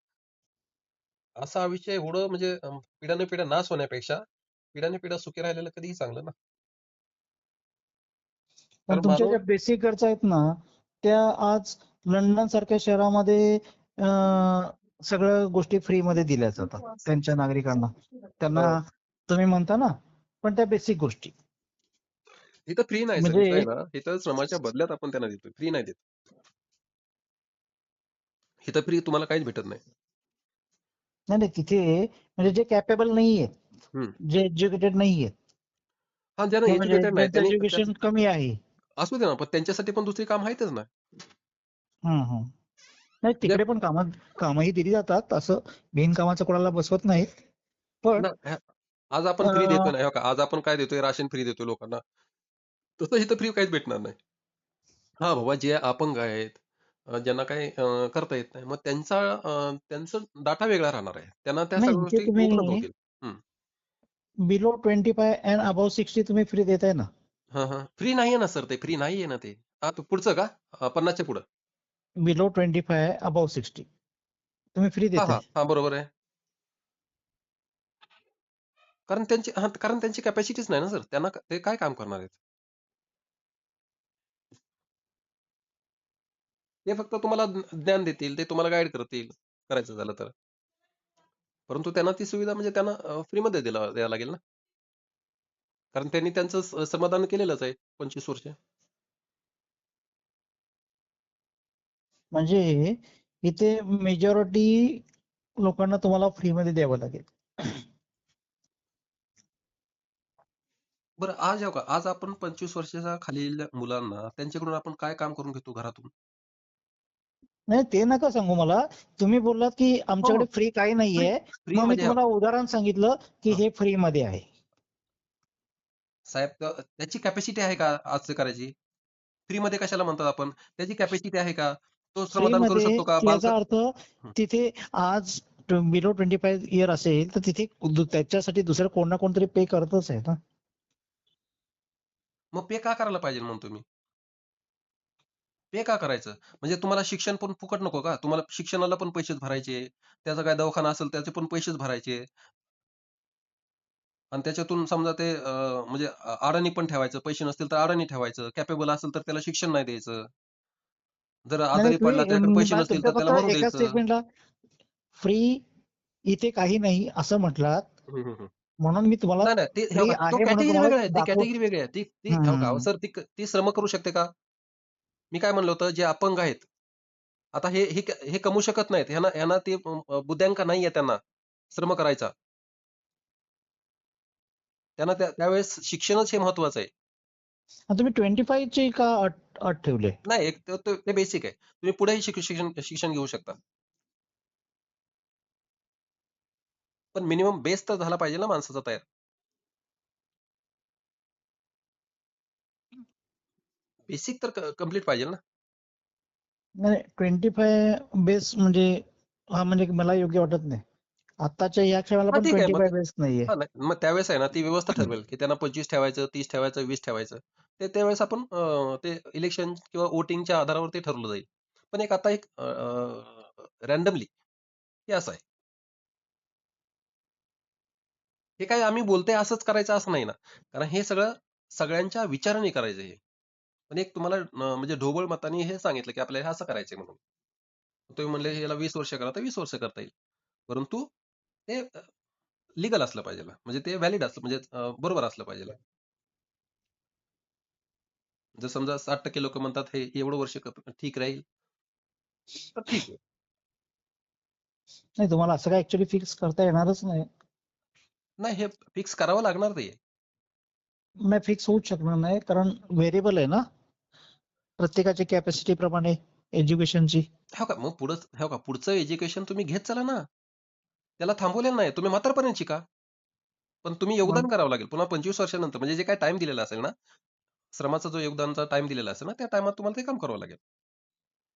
असं आयुष्य एवढं म्हणजे पिढ्यानं पिढ्या नाश होण्यापेक्षा पिढ्याने पिढ्या सुखी राहिलेलं कधीही चांगलं ना. पण कारण तुमच्या ज्या मानव बेसिक गरजा आहेत ना, त्या आज लंडन सारख्या शहरामध्ये सगळ्या गोष्टी फ्री मध्ये दिल्या जातात त्यांच्या नागरिकांना. अ, त्यांना तुम्ही म्हणता ना, पण त्या बेसिक गोष्टी इथं फ्री नाही सर. इथं म्हणजे आहे ना, इथं श्रमाच्या बदल्यात आपण त्यांना देतोय. फ्री नाही देत. इथं फ्री तुम्हाला काहीच भेटत नाही. नाही नाही, तिथे म्हणजे जे कॅपेबल नाहीये, हम्म. जे एज्युकेटेड नाहीये, हा, ज्यांना किंवा म्हणजे एज्युकेटेड नाही ज्यांचं त्यांनी एज्युकेशन कमी आहे. असू दे ना, पण त्यांच्यासाठी पण दुसरी काम आहेतच ना. हम्म. नाही, जे तिकडे पण कामही दिली जातात, असं बिनकामाचं कोणाला बसवत नाहीत. पण ना आज आपण फ्री देतोय ना, हे बघा, आज आपण काय देतोय? राशन फ्री देतोय लोकांना. तसं इथं फ्री काहीच भेटणार नाही. हा बाबा, जे अपंग आहेत, ज्यांना काही करता येत नाही, मग त्यांचा डाटा वेगळा राहणार आहे. त्यांना त्या नाही, सगळ्या इथे गोष्टी उपलब्ध तुम्ही होतील. हम्म. बिलो 25 अँड अबव्ह 60 तुम्ही फ्री देताय ना. हा हा, फ्री नाहीये ना सर, ते फ्री नाहीये ना ते. हा, तो पुढचं का? 50च्या पुढं. बिलो 25 अबव्ह 60 तुम्ही फ्री हा हा देताय. हा, बरोबर आहे. कारण त्यांची कॅपॅसिटीच नाही ना सर. त्यांना ते काय काम करणार आहेत? ते फक्त तुम्हाला ज्ञान देतील, ते तुम्हाला गाईड करतील, करायचं झालं तर. परंतु त्यांना ती सुविधा म्हणजे त्यांना फ्रीमध्ये द्यायला लागेल ना. कारण त्यांनी त्यांचं समाधान केलेलंच आहे 25 वर्ष. म्हणजे इथे मेजॉरिटी लोकांना तुम्हाला फ्री मध्ये द्यावं लागेल. बरं, आज हो का, आज आपण 25 वर्षाच्या खालील मुलांना त्यांच्याकडून आपण काय काम करून घेतो घरातून? नाही, ते नका सांगू मला. तुम्ही बोललात की हो, आमच्याकडे फ्री काही फ्री नाहीये. फ्री मग मी म्हणजे तुम्हाला उदाहरण सांगितलं की हं, हे फ्री मध्ये आहे. साहेब त्याची कॅपॅसिटी आहे का आज करायची? फ्रीमध्ये कशाला म्हणतात आपण? त्याची कॅपॅसिटी आहे का? तो फ्री श्रमदान करू मध्ये शकतो का? याचा अर्थ हं. तिथे आज बिलो 25 इयर असेल तर तिथे त्याच्यासाठी दुसरं कोण ना कोणतरी पे करतच आहे ना. मग पे का करायला पाहिजे म्हणतो मी? पे का करायचं? म्हणजे तुम्हाला शिक्षण पण फुकट नको का? तुम्हाला शिक्षणाला पण पैसेच भरायचे. त्याचा काय दवाखाना असेल त्याचे पण पैसेच भरायचे. आणि त्याच्यातून समजा ते म्हणजे अडाणी पण ठेवायचं. पैसे नसतील तर अडाणी ठेवायचं. कॅपेबल असेल तर त्याला शिक्षण नाही द्यायचं. जर नाही नाही, आजारी पडला, त्याच्याकडे पैसे मला नसतील तुमच्या तर त्याला फक्त मरू एका द्यायचं. स्टेटमेंटला फ्री इथे काही नाही असं म्हटलात, हं, हं, हं. म्हणून मी तुम्हाला नाही, नाही. ते हे फ्री बघा, तो आहे म्हणून कॅटेगरी तुम्हाला वेगळा आहे. ती दाखवत. कॅटेगरी वेगळी आहे. ती ती हे बघा, अहो हम्म. सर, ती श्रम करू शकते का? मी काय म्हणलं होतं, जे अपंग आहेत. आता हे कमवू शकत नाहीत. ह्यांना ह्यांना ते बुद्ध्यांक नाहीये त्यांना श्रम करायचा. त्यांना त्यावेळेस शिक्षणच हे महत्वाचं आहे. आणि तुम्ही 25 ची का अट ठेवले? नाही, एक ते बेसिक आहे. तुम्ही पुढेही शिक्षण शिक्षण घेऊ शकता. पण मिनिमम बेस तर झाला पाहिजे ना माणसाचा तयार. बेसिक तर कंप्लीट पाहिजे ना. नाही, 25 बेस म्हणजे हा म्हणजे मला योग्य वाटत नाही. आताच्या या क्षणाला हां, पण ठीक आहे. मग 25 बेस नाहीये. हां, नाही. मग त्यावेळेस आहे ना, ती व्यवस्था ठरवेल, की त्यांना 25 ठेवायचं, 30 ठेवायचं, 20 ठेवायचं. त्यावेळेस आपण ते इलेक्शन किंवा वोटिंगच्या आधारावर ते ठरवलं जाईल. पण आता एक रँडमली हे असं आहे. हे काय आम्ही बोलतोय असंच करायचं असं नाही ना. कारण हे सगळं सगळ्यांच्या विचाराने करायचं हे. पण एक तुम्हाला म्हणजे ढोबळ मताने हे सांगितलं, की आपल्याला हे असं करायचंय म्हणून. तुम्ही म्हणले याला 20 वर्ष करा, तर 20 वर्ष करता येईल. परंतु ते लीगल असलं पाहिजे. म्हणजे ते व्हॅलिड असलं म्हणजे बरोबर असलं पाहिजे. जर समजा 60% लोकं म्हणतात, हे एवढं वर्ष ठीक राहील, तर ठीक आहे. नाही, तुम्हाला असं काय ऍक्च्युली फिक्स करता येणारच नाही. नाही, हे फिक्स करावं लागणार ते. नाही, फिक्स होऊच शकणार नाही, कारण व्हेरिएबल आहे ना प्रत्येकाच्या कॅपॅसिटी प्रमाणे एज्युकेशनची. हो का, मग हो का, पुढचं एज्युकेशन तुम्ही घेत चला ना. त्याला थांबवलेलं नाही. तुम्ही म्हातारपणी शिका. पण तुम्ही योगदान करावं लागेल. पुन्हा 25 वर्षानंतर म्हणजे जे काही टाईम दिलेला असेल ना, श्रमाचा जो योगदानचा टाइम दिलेला असेल ना, त्या टायमात तुम्हाला ते काम करावं लागेल.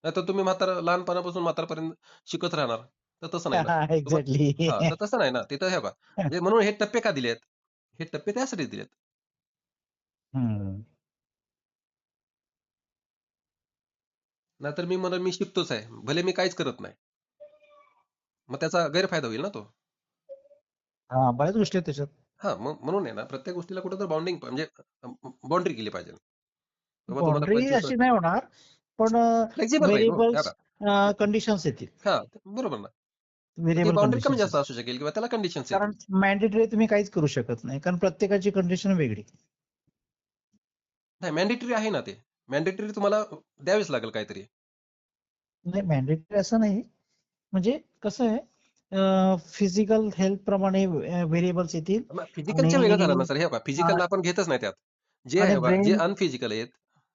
नाहीतर तुम्ही लहानपणापासून म्हातारपर्यंत शिकत राहणार. तर तसं नाही ना. एक्झॅक्टली. तर तसं नाही ना. तिथं हे बघा, म्हणजे म्हणून हे टप्पे का दिलेत? हे टप्पे त्यासाठी दिलेत. हम्म. नाहीतर मी म्हणेन मी शिकतोच आहे. भले मी काहीच करत नाही. मग त्याचा गैरफायदा होईल ना तो. हा, बऱ्याच गोष्टी आहेत त्याच्यात. हां, मग म्हणून आहे ना, प्रत्येक गोष्टीला कुठेतरी म्हणजे बाउंडरी केली पाहिजे. बाबा तुम्हाला बाउंड्री 25 अशी नाही होणार, पण फ्लेक्सिबल राहील हो. हे व्हेरिएबल्स, बघा. कंडिशन्स येतील. हां, बरोबर ना. मग ती व्हेरिएबल बाउंडरी कमी कंडिशन्स जास्त येतील. असू शकेल किंवा त्याला कंडिशन्स कारण येतील. मॅन्डेटरी तुम्ही काहीच करू शकत नाही, कारण प्रत्येकाची कंडिशन वेगळी. नाही मॅन्डेटरी आहे ना ते. मॅन्डेटरी तुम्हाला द्यावीच लागेल काहीतरी. नाही, मॅन्डेटरी असं नाही. म्हणजे कसं आहे, फिजिकल हेल्थ प्रमाणे व्हेरिएबल्स येतील. मग फिजिकलच्या वेगळं झालं ना आणि सर. हे बघा, अ, फिजिकलला आपण घेतच नाही त्यात. जे आणि आहे बघा, जे ब्रेन अनफिजिकल आहेत,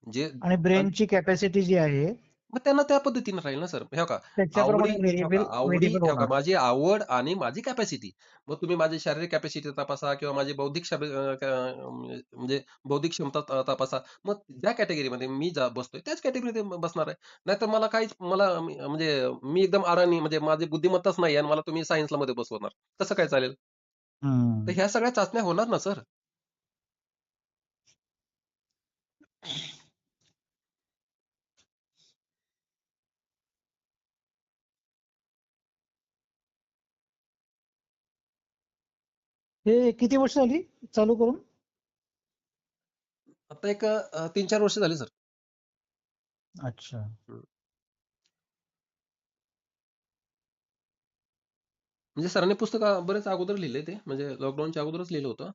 जे आणि ब्रेनची कॅपॅसिटी जी आहे मग त्यांना त्या पद्धतीने राहील ना सर. हे बघा, त्याच्याप्रमाणे आवडी व्हेरिएबल हे बघा, होणार. माझी आवड आणि माझी कॅपॅसिटी. मग तुम्ही माझी शारीरिक कॅपॅसिटी तपासा किंवा माझी म्हणजे बौद्धिक क्षमता तपासा. मग ज्या कॅटेगरीमध्ये मी बसतोय त्याच कॅटेगरीमध्ये बसणार आहे. नाहीतर म्हणजे मी एकदम अडाणी म्हणजे माझी बुद्धिमत्ताच नाही आणि मला तुम्ही सायन्सला मध्ये बसवणार. कसं काय चालेल? तर हम्म. ह्या सगळ्या चाचण्या होणार ना सर. हे किती वर्ष झाली चालू करून? आता एक 3-4 वर्ष झाली सर. अच्छा. म्हणजे सरांनी पुस्तक बरेच अगोदर लिहिले ते. म्हणजे लॉकडाऊनच्या अगोदरच लिहिलं होतं. हम्म,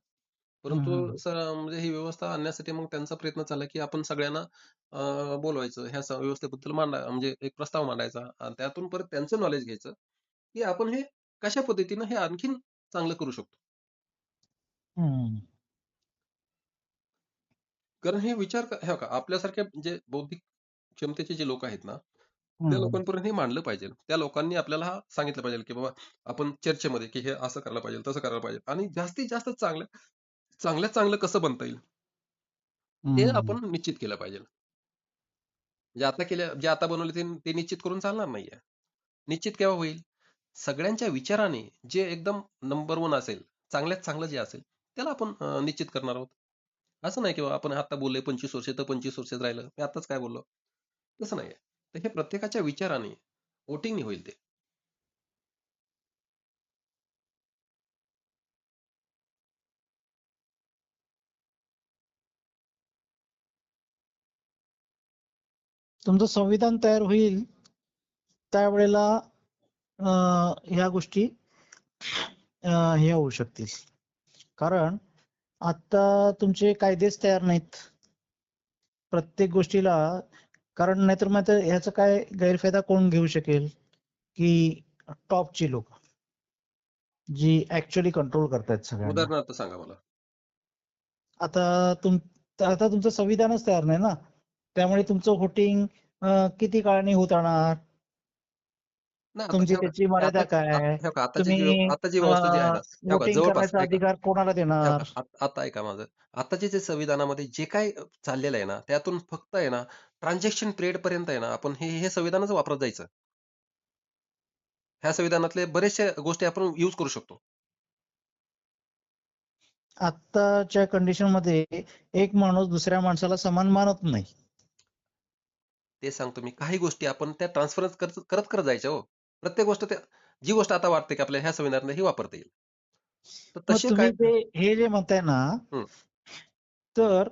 परंतु हम्म. सर म्हणजे ही व्यवस्था आणण्यासाठी मग त्यांचा प्रयत्न चालला, की आपण सगळ्यांना बोलवायचं. ह्या व्यवस्थेबद्दल म्हणजे एक प्रस्ताव मांडायचा आणि त्यातून परत त्यांचं नॉलेज घ्यायचं, की आपण हे कशा पद्धतीनं हे आणखीन चांगलं करू शकतो. हम्म. कारण हे हे बघा आपल्यासारख्या जे बौद्धिक क्षमतेचे जे लोक आहेत ना, त्या हम्म. लोकांपर्यंत हे मांडलं पाहिजे. त्या लोकांनी आपल्याला सांगितलं पाहिजे, की बाबा आपण चर्चेमध्ये, की हे असं करायला पाहिजे, तसं करायला पाहिजे आणि जास्तीत जास्त चांगल्यात चांगलं कसं बनता येईल, ते हम्म. आपण निश्चित केलं पाहिजे. जे आता बनवले ते निश्चित करून चालणार नाहीये. निश्चित केव्हा होईल? सगळ्यांच्या विचाराने जे एकदम नंबर 1 असेल, चांगल्यात चांगलं जे असेल, त्याला आपण निश्चित करणार आहोत. असं नाही की बाबा आपण आता बोललोय 25 वर्ष तर 25 वर्षच राहिलं. मी आत्ताच काय बोललो? तसं नाहीये. तर हे प्रत्येकाच्या विचाराने, वोटिंगनी होईल ते. तुमचं संविधान तयार होईल त्यावेळेला ह्या गोष्टी हे होऊ शकतील. कारण आता तुमचे कायदेच तयार नाहीत प्रत्येक गोष्टीला. कारण नाहीतर मग आता ह्याचा काय गैरफायदा कोण घेऊ शकेल, की टॉपची लोक जी ऍक्च्युअली कंट्रोल करतायत सगळ्यांना. उदाहरणार्थ सांगा मला. आता तुम आता तुमचं संविधानच तयार नाही ना, त्यामुळे तुमचं व्होटिंग किती काळाने होत राहणार, नाही आता तुमची त्याची मर्यादा काय, हे बघा, तुम्ही आता जी व्यवस्था जी आहे ना, हे बघा वोटिंग जवळपास करण्याचा ऐका. अधिकार कोणाला हे देणार? बघा, आता ऐका माझं. आताचे जे संविधानामध्ये जे काही चाललेलं आहे ना, त्यातून फक्त आहे ना, ट्रान्झॅक्शन पिरियड पर्यंत आहे ना, आपण हे संविधानच वापरत जायचं. ह्या संविधानातले बरेचशे गोष्टी आपण यूज करू शकतो. आत्ताच्या कंडिशन मध्ये एक माणूस दुसऱ्या माणसाला समान मानत नाही. ते सांगतो मी. काही गोष्टी आपण त्या ट्रान्सफरन्स करत करत करत जायच्या हो. प्रत्येक गोष्ट जी गोष्ट आता वाटते की आपल्याला ह्या संविधानात ही वापरता येईल. तर मग तसे तुम्ही काय हे जे म्हणताय ना, हं. तर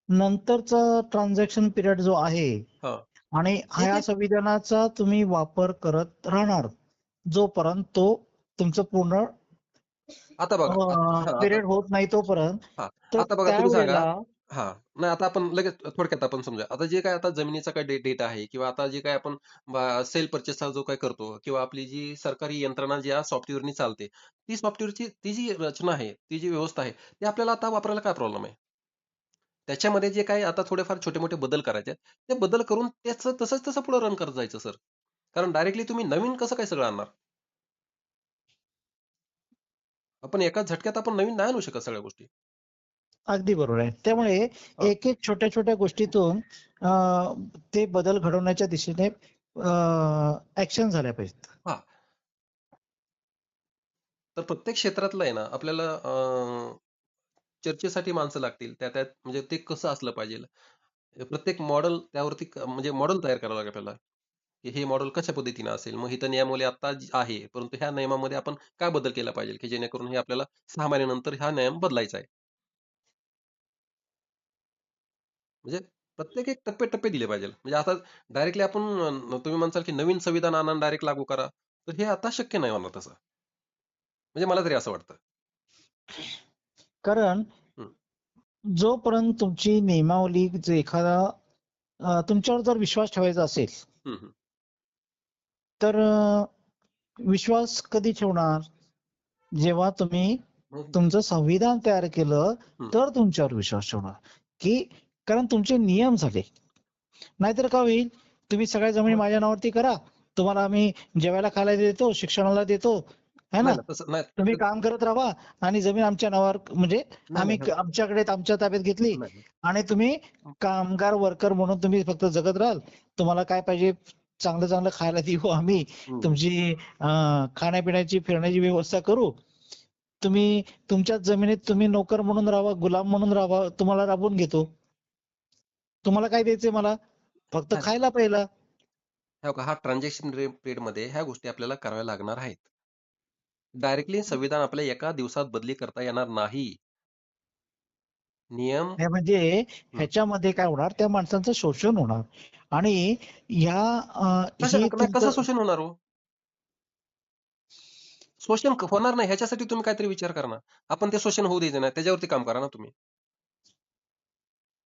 नंतरचा ट्रान्झॅक्शन पिरियड जो आहे हां. आणि ते ह्या ते संविधानाचा तुम्ही वापर करत राहणार जोपर्यंत तो तुमचं पूर्ण आता बघा. पिरियड होत नाही तोपर्यंत. हां. तर आता बघा तुम्ही सांगा. त्यावेळेला हां. नाही आता आपण लगेच थोडक्यात आपण समजूया. आता जे काही आता जमिनीचा काही डेटा आहे किंवा आता जे काही आपण सेल परचेसचा जो काही करतो किंवा आपली जी सरकारी यंत्रणा ज्या सॉफ्टवेअरनी चालते, ती सॉफ्टवेअरची ती जी रचना आहे, ती जी व्यवस्था आहे, ती आपल्याला आता वापरायला काय प्रॉब्लेम आहे? त्याच्यामध्ये जे काही आता थोडेफार छोटे-मोठे बदल करायचे आहेत, ते बदल करून त्याचं तसंच तसं पुढे रन करत जायचं सर. कारण डायरेक्टली तुम्ही नवीन कसं काय सगळं आणणार? आपण एकाच झटक्यात आपण नवीन नाही आणू शकत सगळ्या गोष्टी. अगदी बरोबर आहे. त्यामुळे हा एक एक छोट्या छोट्या गोष्टीतून ते बदल घडवण्याच्या दिशेने ऍक्शन झाल्या पाहिजेत. हा तर प्रत्येक क्षेत्रातलं आहे ना आपल्याला चर्चेसाठी माणसं लागतील. त्या त्यात म्हणजे ते कसं असलं पाहिजे. प्रत्येक मॉडेल त्यावरती म्हणजे मॉडेल तयार करावं लागेल आपल्याला, की हे मॉडेल कशा पद्धतीनं असेल. मग इथं नियमावली आता जी आहे, परंतु ह्या नियमामध्ये आपण काय बदल केला पाहिजे, की जेणेकरून हे आपल्याला 6 महिन्यानंतर हा नियम बदलायचा आहे. म्हणजे प्रत्येक एक टप्पे-टप्पे दिले पाहिजे. म्हणजे आता डायरेक्टली आपण तुम्ही म्हणसाल, की नवीन संविधान आणा डायरेक्ट लागू करा. तर हे आता शक्य नाही होणार तसं. म्हणजे मला तरी असं वाटतं. कारण हं, जोपर्यंत तुमची नियमावली जे एखादा तुमच्यावर जर विश्वास ठेवायचा असेल, हं, हं. तर विश्वास कधी ठेवणार? जेव्हा तुम्ही मग तुमचं संविधान तयार केलं, हं. तर तुमच्यावर विश्वास ठेवणार, की कारण तुमचे नियम झाले. नाहीतर काय होईल? तुम्ही सगळ्या जमिनी मग माझ्या नावावरती करा. तुम्हाला आम्ही जेवायला खायला देतो, शिक्षणाला देतो, है ना? नाही ना तसं नाही. तुम्ही काम करत राहा आणि जमीन आमच्या नावावर म्हणजे नाही, आम्ही नाही. आमच्याकडे आमच्या ताब्यात घेतली नाही. आणि तुम्ही कामगार वर्कर म्हणून तुम्ही फक्त जगत राहाल. तुम्हाला काय पाहिजे चांगलं चांगलं खायला देऊ आम्ही. हं. तुमची खाण्यापिण्याची फिरण्याची व्यवस्था करू. तुम्ही तुमच्याच जमिनीत तुम्ही नोकर म्हणून राहावा, गुलाम म्हणून राहावा, तुम्हाला राबवून घेतो. तुम्हाला काय द्यायचंय मला? फक्त नाही. खायला प्यायला. हे बघा, हा ट्रान्झॅक्शन पिरियडमध्ये ह्या गोष्टी आपल्याला कराव्या लागणार आहेत. डायरेक्टली संविधान आपल्या एका दिवसात बदली करता येणार नाही. नियम हे म्हणजे हं. ह्याच्यामध्ये काय होणार त्या माणसांचं शोषण होणार आणि ह्या कसं ही नाही कसं तुमचं शोषण होणार हो? शोषण होणार नाही ह्याच्यासाठी तुम्ही काहीतरी विचार करा ना. आपण ते शोषण होऊ द्यायचं नाही. त्याच्यावरती काम करा ना तुम्ही.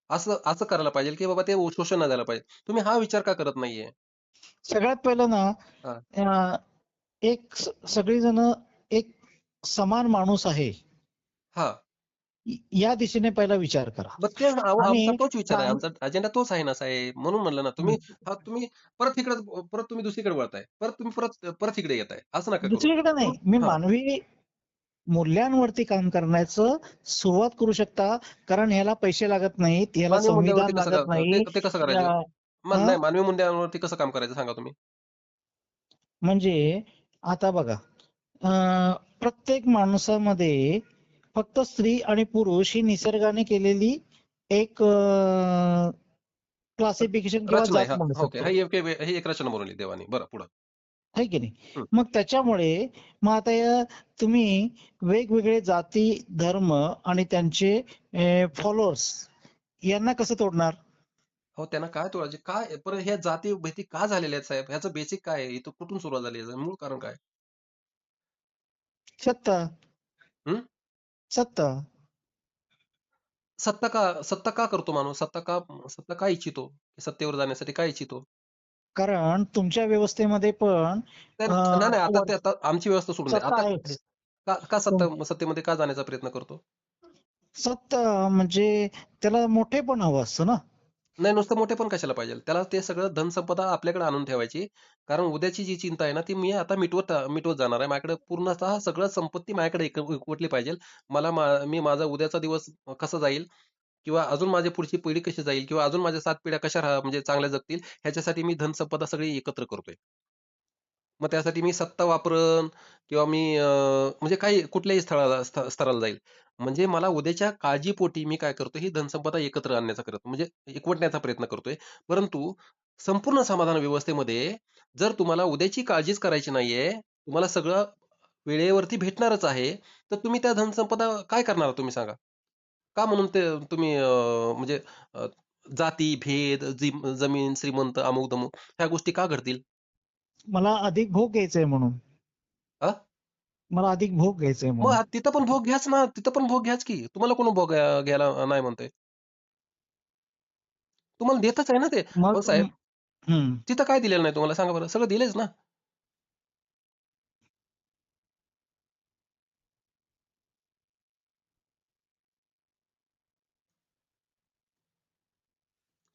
असं असं करायला पाहिजे, की बाबा ते शोषण नाही झालं पाहिजे. तुम्ही हा विचार का करत नाहीये? सगळ्यात पहिलं ना हां, अ, एक सगळीजण एक समान माणूस आहे हां. या दिशेने पहिला विचार करा मग ते अहो आमचा आणि तोच विचार आहे. काम आमचा अजेंडा तोच आहे ना साहेब. म्हणून म्हणलं ना तुम्ही तुम्ही परत तुम्ही दुसरीकडे वळताय. परत तुम्ही परत परत इकडे येताय. असं नका करू. दुसरीकडे नाही मी हां. मानवी मूल्यांवरती काम करण्याचं सुरुवात करू शकता कारण ह्याला पैसे लागत नाहीत ह्याला मानवी मुद्द्यावरती संविधान कसं लागत नाही ते कसं करायचं? अ, नाही मानवी मुद्द्यावरती कसं काम करायचं सांगा तुम्ही? म्हणजे आता बघा प्रत्येक माणसामध्ये फक्त स्त्री आणि पुरुष ही निसर्गाने केलेली एक क्लासिफिकेशन किंवा रचना आहे. जात म्हणू हां, ओके. शकतो ही एक रचना बनवली देवाने. बरं पुढं. है की नाही हं. मग त्याच्यामुळे मग आता तुम्ही वेगवेगळे जाती धर्म आणि त्यांचे फॉलोअर्स यांना कसं तोडणार हो त्यांना काय तोडायचे? काय परत ह्या जाती-भीती का झालेल्या आहेत साहेब? ह्याचं बेसिक काय आहे? इथं कुठून सुरुवात झाली याचं मूळ कारण काय? सत्ता हं? सत्ता सत्ता का करतो माणूस? सत्ता का इच्छितो? सत्तेवर जाण्यासाठी काय इच्छितो? कारण तुमच्या व्यवस्थेमध्ये पण तर नाही, नाही. आता वर ते आता आमची व्यवस्था सोडून द्या. सत्ता आता आहेच का का सत्तेमध्ये का जाण्याचा प्रयत्न करतो? सत्ता म्हणजे त्याला मोठेपण हवं असतं ना नाही नुसतं मोठेपण कशाला पाहिजे? त्याला ते सगळं धनसंपदा आपल्याकडे आणून ठेवायची. कारण उद्याची जी चिंता आहे ना, ती मी आता मिटवत जाणार आहे. माझ्याकडे पूर्णतः सगळं संपत्ती माझ्याकडे एकवटली पाहिजे. मी माझा उद्याचा दिवस कसा जाईल किंवा अजून माझी पुढची पिढी कशी जाईल किंवा अजून माझ्या 7 पिढ्या कशा म्हणजे चांगल्या जगतील, ह्याच्यासाठी मी धनसंपदा सगळी एकत्र करतोय. मग त्यासाठी मी सत्ता वापरेन किंवा मी म्हणजे काही कुठल्याही स्तराला जाईल. म्हणजे मला उद्याच्या काळजीपोटी मी काय करतोय, ही धनसंपदा एकत्र आणण्याचा म्हणजे एकवटण्याचा प्रयत्न करतोय. परंतु संपूर्ण समाधान व्यवस्थेमध्ये जर तुम्हाला उद्याची काळजीच करायची नाहीये, तुम्हाला सगळं वेळेवरती भेटणारच आहे, तर तुम्ही त्या धनसंपदा काय करणार तुम्ही सांगा? का म्हणून ते तुम्ही म्हणजे अ, जाती, भेद, जमीन, श्रीमंत, अमुक-तमुक ह्या गोष्टी का घडतील? मला अधिक भोग घ्यायचंय म्हणून मला अधिक भोग घ्यायचंय म्हणून तिथं पण भोग घ्याच ना, तिथं पण भोग घ्याच की. तुम्हाला कोण भोग घ्यायला नाही म्हणतंय. तुम्हाला देतच आहे ना ते. अहो मग साहेब, हम्म तिथं काय दिलेलं नाही तुम्हाला सांगा बरं? सगळं दिलंच ना.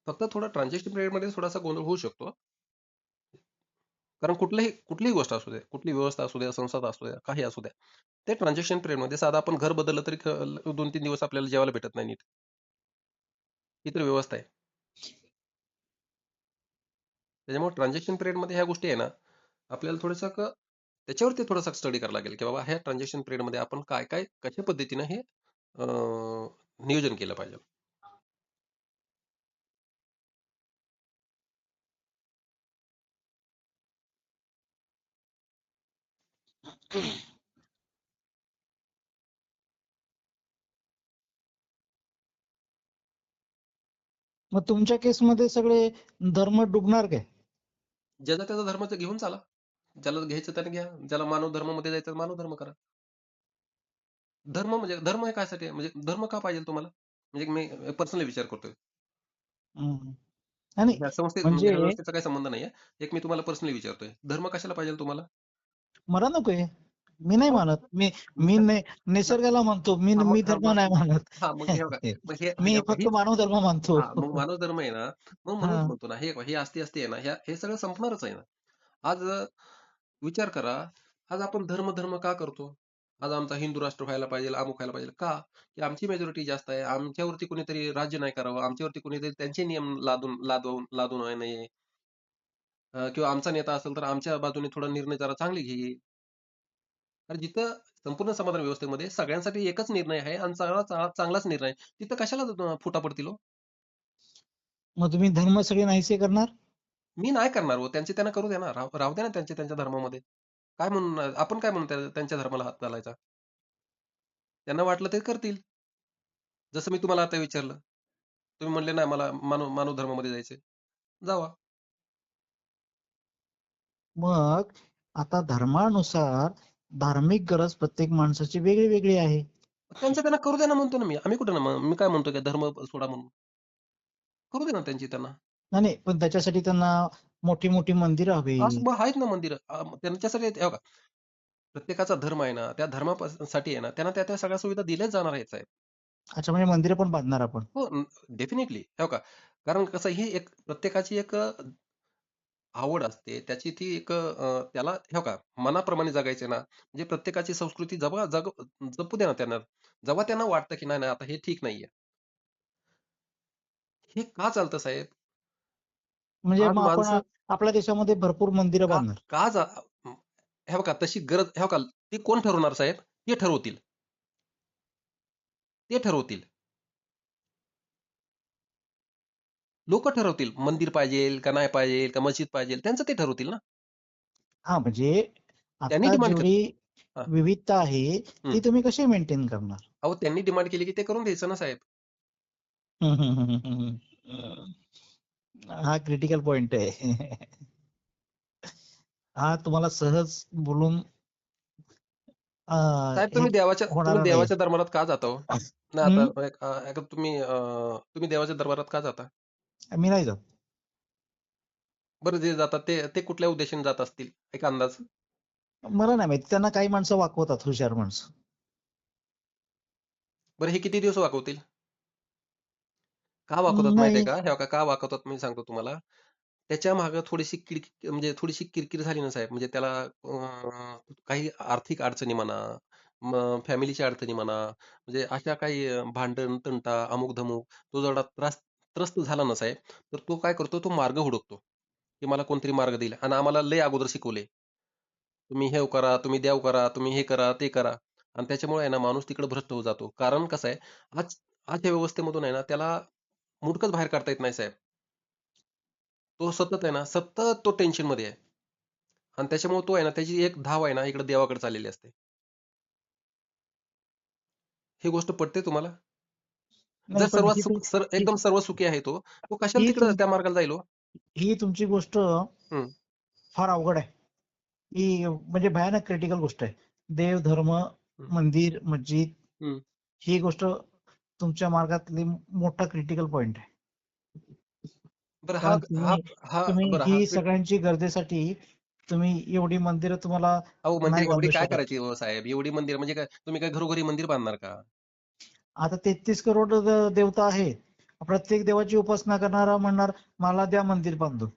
फक्त थोडा ट्रान्झॅक्शन पिरियडमध्ये थोडासा गोंधळ होऊ शकतो. कारण कुठलीही गोष्ट असू द्या, कुठली व्यवस्था असू द्या, संस्था असू द्या, काही असू द्या. ते ट्रान्झॅक्शन पिरियडमध्ये साधं आपण घर बदललं तरी 2-3 दिवस आपल्याला जेवायला भेटत नाही नीट. ही तर व्यवस्था आहे. त्याच्यामुळे ट्रान्झॅक्शन पिरियडमध्ये ह्या गोष्टी आहे ना, आपल्याला थोडंसं त्याच्यावरती थोडासा स्टडी करावा लागेल, की बाबा ह्या ट्रान्झॅक्शन पिरियडमध्ये आपण काय-काय, कशा पद्धतीनं हे नियोजन केलं पाहिजे. मग तुमच्या केसमध्ये सगळे धर्म डुबणार काय? ज्याचा त्याचा धर्माचं घेऊन चाला. ज्याला घ्यायचं त्याने घ्या. ज्याला मानव धर्मामध्ये जायचं मानव धर्म करा. धर्म म्हणजे धर्म हे कायसाठी आहे? म्हणजे धर्म का पाहिजे तुम्हाला? म्हणजे मी पर्सनली विचार करतोय. हम्म. आणि ह्या संस्थेत म्हणजे म्हणजे ह्या व्यवस्थेचा काही संबंध नाहीये. एक मी तुम्हाला पर्सनली विचारतोय. धर्म कशाला पाहिजे तुम्हाला? मला नकोय. मी नाही हो. मानत. मी मी मी तर निसर्गाला मानतो. मी हां, मी मग हां, धर्म मग नाही मानत. हां, मग हे बघा. मग हे मी हे बघा फक्त मानव धर्म मानतो. हां, मग मानव धर्म आहे ना, मग म्हणूनच हा. म्हणतो ना, हे ही असती आहे ना, हे सगळं संपणारच आहे ना. आज विचार करा, आज आपण धर्म का करतो? आज आमचा हिंदू राष्ट्र व्हायला पाहिजे, अमुक व्हायला पाहिजे. का? की आमची मेजॉरिटी जास्त आहे. आमच्यावरती कोणीतरी राज्य नाही करावं, आमच्यावरती कोणीतरी त्यांचे नियम लादून नये. किंवा आमचा नेता असेल तर आमच्या बाजूने थोडा निर्णय जरा चांगले घेईल. कारण जिथं संपूर्ण समाधान व्यवस्थेमध्ये सगळ्यांसाठी एकच निर्णय आहे आणि चांगलाच निर्णय आहे. तिथं कशाला फुटा पडतील हो? मग तुम्ही धर्म सगळे नाहीसे करणार? मी नाही करणार हो. त्यांचे त्यांना करू द्या ना. राहू द्या ना त्यांच्या त्यांच्या धर्मामध्ये. काय म्हणून आपण काय म्हणून त्यांच्या धर्माला हात घालायचा? त्यांना वाटलं ते करतील. जसं मी तुम्हाला आता विचारलं. तुम्ही म्हणले नाही मला मानव मानव धर्मामध्ये जायचंय. जावा. मग आता धर्मानुसार धार्मिक गरज प्रत्येक माणसाची वेगळी वेगळी आहे. त्यांचं त्यांना करू द्या ना म्हणतो ना मी. आम्ही कुठे ना मी काय म्हणतो की धर्म सोडा म्हणून. करू दे ना त्यांची त्यांना. नाही नाही, पण त्याच्यासाठी त्यांना मोठी मोठी मंदिरं हवी. असं मग आहेत ना मंदिरं. त्यांच्यासाठी हे बघा, प्रत्येकाचा धर्म आहे ना, त्या धर्मासाठी आहे ना, त्यांना त्या त्या सगळ्या सुविधा दिल्याच जाणार आहेत साहेब. अच्छा, म्हणजे मंदिरं पण बांधणार आपण. हो, डेफिनेटली. हो का. कारण कसं ही एक प्रत्येकाची एक आवड असते. त्याची ती एक त्याला हो का, मनाप्रमाणे जगायचे ना, म्हणजे प्रत्येकाची संस्कृती जपू दे ना त्यांना. जेव्हा त्यांना वाटतं, की नाही, नाही आता हे ठीक नाहीये. हे का चालतं साहेब? म्हणजे आज मग आपण माणसं आपल्या देशामध्ये भरपूर मंदिरं का बांधणार. का जा हे बघा तशी गरज हे बघा, ती कोण ठरवणार साहेब? ते ठरवतील. ते ठरवतील. लोकं ठरवतील. मंदिर पाहिजेल का नाही पाहिजेल का मस्जिद पाहिजेल त्यांचं ते ठरवतील ना. हा, म्हणजे त्यांनी आता डिमांड जेवढी हां. विविधता आहे हं. ती तुम्ही कशी मेंटेन करणार? अहो त्यांनी डिमांड केली की ते करून द्यायचं ना साहेब. हम्म, हम्म, हम्म, हम्म. हा क्रिटिकल पॉइंट आहे. हा तुम्हाला सहज बोलून साहेब हे तुम्ही होणार नाही. देवाच्या दरबारात का जाता हो? नाही हम्म, आता आता तुम्ही देवाच्या दरबारात का जाता? मी नाही जात. बरं जे जातात ते कुठल्या उद्देशाने जात असतील? एक अंदाज. मला नाही माहिती, त्यांना काही माणसं वाकवतात, हुशार माणसं. बरं हे किती दिवस वागवतील? का वाकवतात माहिती आहे नाही. का? हे बघा का वाकवतात मी सांगतो तुम्हाला. त्याच्या मागे थोडीशी म्हणजे थोडीशी किरकिर झाली ना साहेब, म्हणजे त्याला काही आर्थिक अडचणी म्हणा, मग फॅमिलीच्या अडचणी म्हणा, म्हणजे अशा काही भांडण, तंटा, अमुक-धमुक तो जरा त्रस्त झाला ना साहेब, तर तो काय करतो, तो मार्ग हुडकतो, की मला कोणतरी मार्ग देईल आणि आम्हाला लय अगोदर शिकवलंय. तुम्ही हे करा, तुम्ही देव करा, तुम्ही हे करा, ते करा आणि त्याच्यामुळे आहे ना माणूस तिकडे भ्रष्ट होत जातो. कारण कसं आहे, आज आजच्या व्यवस्थेमधून आहे ना त्याला मुंडकच बाहेर काढता येत नाही साहेब. तो सतत आहे ना, सतत तो टेन्शनमध्ये आहे. आणि त्याच्यामुळे तो आहे ना, त्याची एक धाव आहे ना, इकडे देवाकडे चाललेली असते. ही गोष्ट पटते तुम्हाला? नाही, जर पण ही तुम ही एकदम सर्वसुखी आहे तो, तो कशाला ही तिकडे तुम त्या मार्गाला जाईल हो? ही तुमची गोष्ट हं, फार अवघड आहे. ही म्हणजे भयानक क्रिटिकल गोष्ट आहे. देव, धर्म, हं, मंदिर, मस्जिद हं. ही गोष्ट तुमच्या मार्गातली मोठा क्रिटिकल पॉइंट आहे. बरं हा कारण हा तुम्ही हा तुम्ही बरं हा ही सगळ्यांची गरजेसाठी तुम्ही एवढी मंदिरं तुम्हाला अहो नाही मंदिर एवढी बांधू काय शकत. करायची हो साहेब? एवढी मंदिर म्हणजे काय तुम्ही काय घरोघरी मंदिर बांधणार का? आता 33 करोड देवता आहेत. प्रत्येक देवाची उपासना करणारा म्हणणार मला द्या मंदिर बांधून.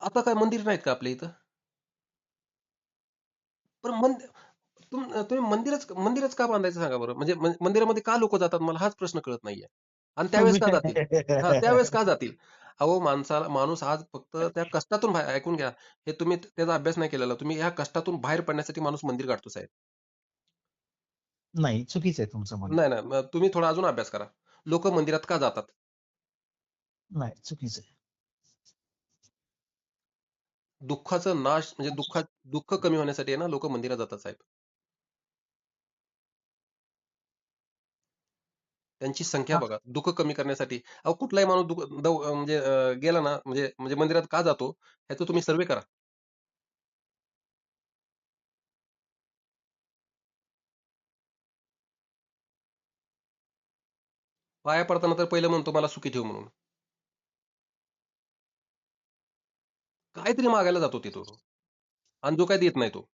आता काय मंदिर नाहीत का आपल्या इथं? पण तुम्ही मंदिरच का बांधायचं सांगा बरं? म्हणजे मंदिरामध्ये का लोकं जातात? मला हाच प्रश्न कळत नाहीये. आणि त्यावेळेस तुम्ही का जातील? हां, त्यावेळेस का जातील? अहो, माणूस आज फक्त त्या कष्टातून बाहेर ऐकून घ्या. हे तुम्ही त्याचा अभ्यास नाही केलेला. तुम्ही ह्या कष्टातून बाहेर पडण्यासाठी माणूस मंदिर गाठतो साहेब. नाही, चुकीचं आहे तुमचं म्हणणं. नाही, नाही. मग तुम्ही थोडा अजून अभ्यास करा. लोकं मंदिरात का जातात? नाही, चुकीचं आहे. दुःखाचा नाश म्हणजे दुःख कमी होण्यासाठी आहे ना, लोकं मंदिरात जातात साहेब. त्यांची संख्या हा, बघा, दुःख कमी करण्यासाठी. अहो, कुठलाही माणूस म्हणजे गेला ना, म्हणजे म्हणजे मंदिरात का जातो? ह्याचा तुम्ही सर्व्हे करा. पाया पडताना तर पहिलं म्हणतो, "मला सुखी ठेव" म्हणून. काहीतरी मागायला जातो तिथं तो. आणि जो काही देत नाही तो.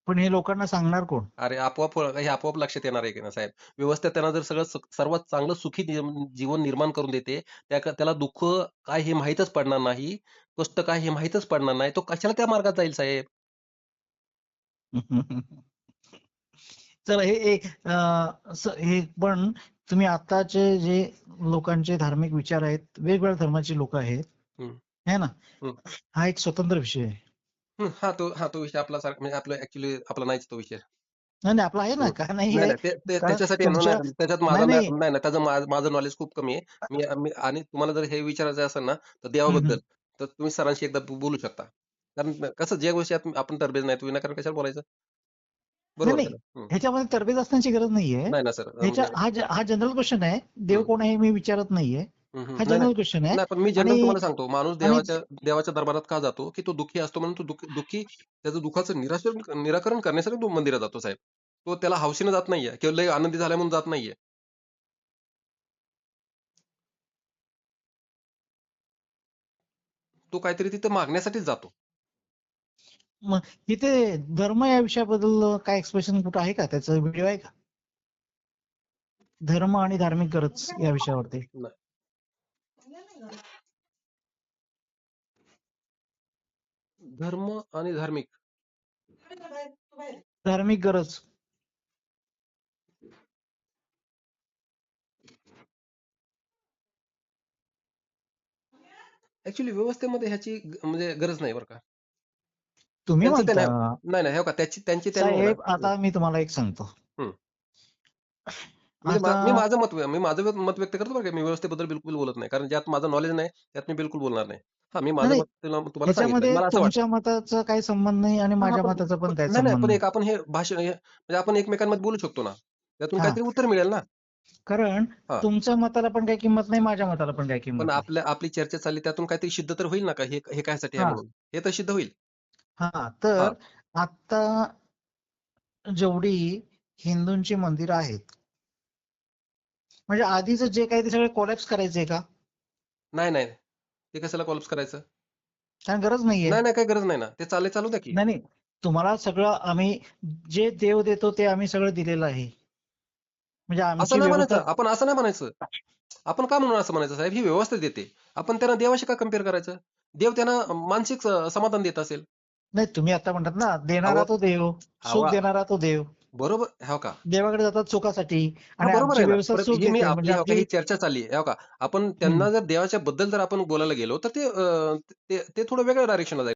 पण हे लोकांना सांगणार कोण? अरे, हे आपोआप लक्षात येणार आहे की ना साहेब. व्यवस्था त्यांना जर सगळं सर्वात चांगलं सुखी जीवन निर्माण करून देते, त्याला दुःख काय हे माहीतच पडणार नाही, कष्ट काय हे माहीतच पडणार नाही. तो कशाला त्या मार्गात जाईल साहेब? चला हे एक हे पण तुम्ही आताचे जे लोकांचे धार्मिक विचार आहेत, वेगवेगळ्या धर्माची लोक आहेत, हं, है ना? हं, हा एक स्वतंत्र विषय आहे. हं. तो विषय आपला म्हणजे आपला ॲक्चुअली आपला नाहीच तो विषय. नाही, नाही, आपला आहे ना, हं. का नाही नाही, आहे? नाही. ते कारण त्याच्यासाठी आहे ना, तुमच्या नाही त्याच्यात नाही, माझा नाही. नाही, नाही. त्याचं माझं नॉलेज खूप कमी आहे. मी मी आणि तुम्हाला जर हे विचारायचं असेल ना, तर हं, हं. देवाबद्दल, तर तुम्ही सरांशी एकदा बोलू शकता. कारण कसं ज्या गोष्टी आपण तरबेज नाही, विनाकारण कशाला बोलायचं? नाही, बरोबर नाही. का नाही? हं. ह्याच्यामध्ये तरबेज असण्याची गरज नाहीये. नाही ना सर. ह्याच्या म्हणजे हा जनरल क्वेश्चन आहे. देव हं, कोण आहे मी विचारत नाहीये. हं, हं. हा नाही, नाही. जनरल क्वेश्चन आहे. नाही, पण मी जनरल आणि तुम्हाला सांगतो, माणूस आणि देवाच्या दरबारात का जातो? की तो दुःखी असतो म्हणून तो दुःखी त्याचं दुःखाचं निराकरण करण्यासाठी तो मंदिरात जातो साहेब. तो त्याला हौसेने जात नाहीये किंवा लय आनंदी झालाय म्हणून जात नाहीये. तो काहीतरी तिथं मागण्यासाठीच जातो. मग इथे धर्म या विषयाबद्दल काय एक्सप्रेशन कुठं आहे का? त्याचा व्हिडिओ आहे का? धर्म आणि धार्मिक गरज या विषयावरती. नाही. धर्म आणि धार्मिक. धार्मिक गरज. ॲक्चुअली व्यवस्थेमध्ये ह्याची म्हणजे गरज नाही बरं का. तुम्ही त्यांचं म्हणता. त्यांना नाही, नाही. हे बघा त्यांची त्यांनी आहे ना. साहेब, आता मी तुम्हाला एक सांगतो. हं. म्हणजे आता मी माझं मत व्यक्त करतो बरं का. मी व्यवस्थेबद्दल बिलकुल बोलत नाही. कारण ज्यात माझं नॉलेज नाही, त्यात मी बिलकुल बोलणार नाही. हां, मी नाही, माझं नाही. मत तुम्हाला सांगितलं. ह्याच्यामध्ये मला असं वाटतं. तुमच्या मताचा काही संबंध नाही आणि हां, माझ्या पण मताचा पण काही नाही, नाही. संबंध पण नाही. एक आपण हे भाषण म्हणजे आपण एकमेकांमध्ये बोलू शकतो ना. त्यातून हा, काहीतरी उत्तर मिळेल ना. कारण हां. तुमच्या मताला पण काही किंमत नाही, माझ्या मताला पण काही पण किंमत नाही. आपली चर्चा चालली त्यातून काहीतरी सिद्ध तर होईल ना, का हे कायसाठी आहे हा, म्हणून. हे तर सिद्ध होईल. हा. हां. तर आता जेवढी हिंदूंची मंदिरं आहेत, म्हणजे आधीचं जे काही ते सगळे कोलॅप्स करायचंय का? नाही, नाही. ते कशाला कोलॅप्स करायचं? कारण गरज नाहीये. नाही, नाही. काही गरज नाही ना. ते चालू द्या की. नाही, नाही. तुम्हाला सगळं आम्ही जे देव देतो ते आम्ही सगळं दिलेलं आहे. म्हणजे असं आमची नाही व्यवस्था. म्हणायचं. आपण असं नाही म्हणायचं. आपण का म्हणून असं म्हणायचं साहेब? ही व्यवस्था देते. आपण त्यांना देवाशी का कंपेअर करायचं? देव त्यांना मानसिक समाधान देत असेल. नाही, तुम्ही आता म्हणतात ना, देणारा अहो, तो देव, सुख अहो, देणारा तो देव. बरोबर हो का? देवाकडे जातात सुखासाठी हां, आणि बरोबर आमची आहे ना. व्यवस्था सुख ही मी देते म्हणजे आपली हो का, आमची. ही चर्चा चालली आहे. हो का? आपण हं. त्यांना जर देवाच्या बद्दल जर आपण बोलायला गेलो, तर ते थोडं वेगळ्या डायरेक्शनला जाईल.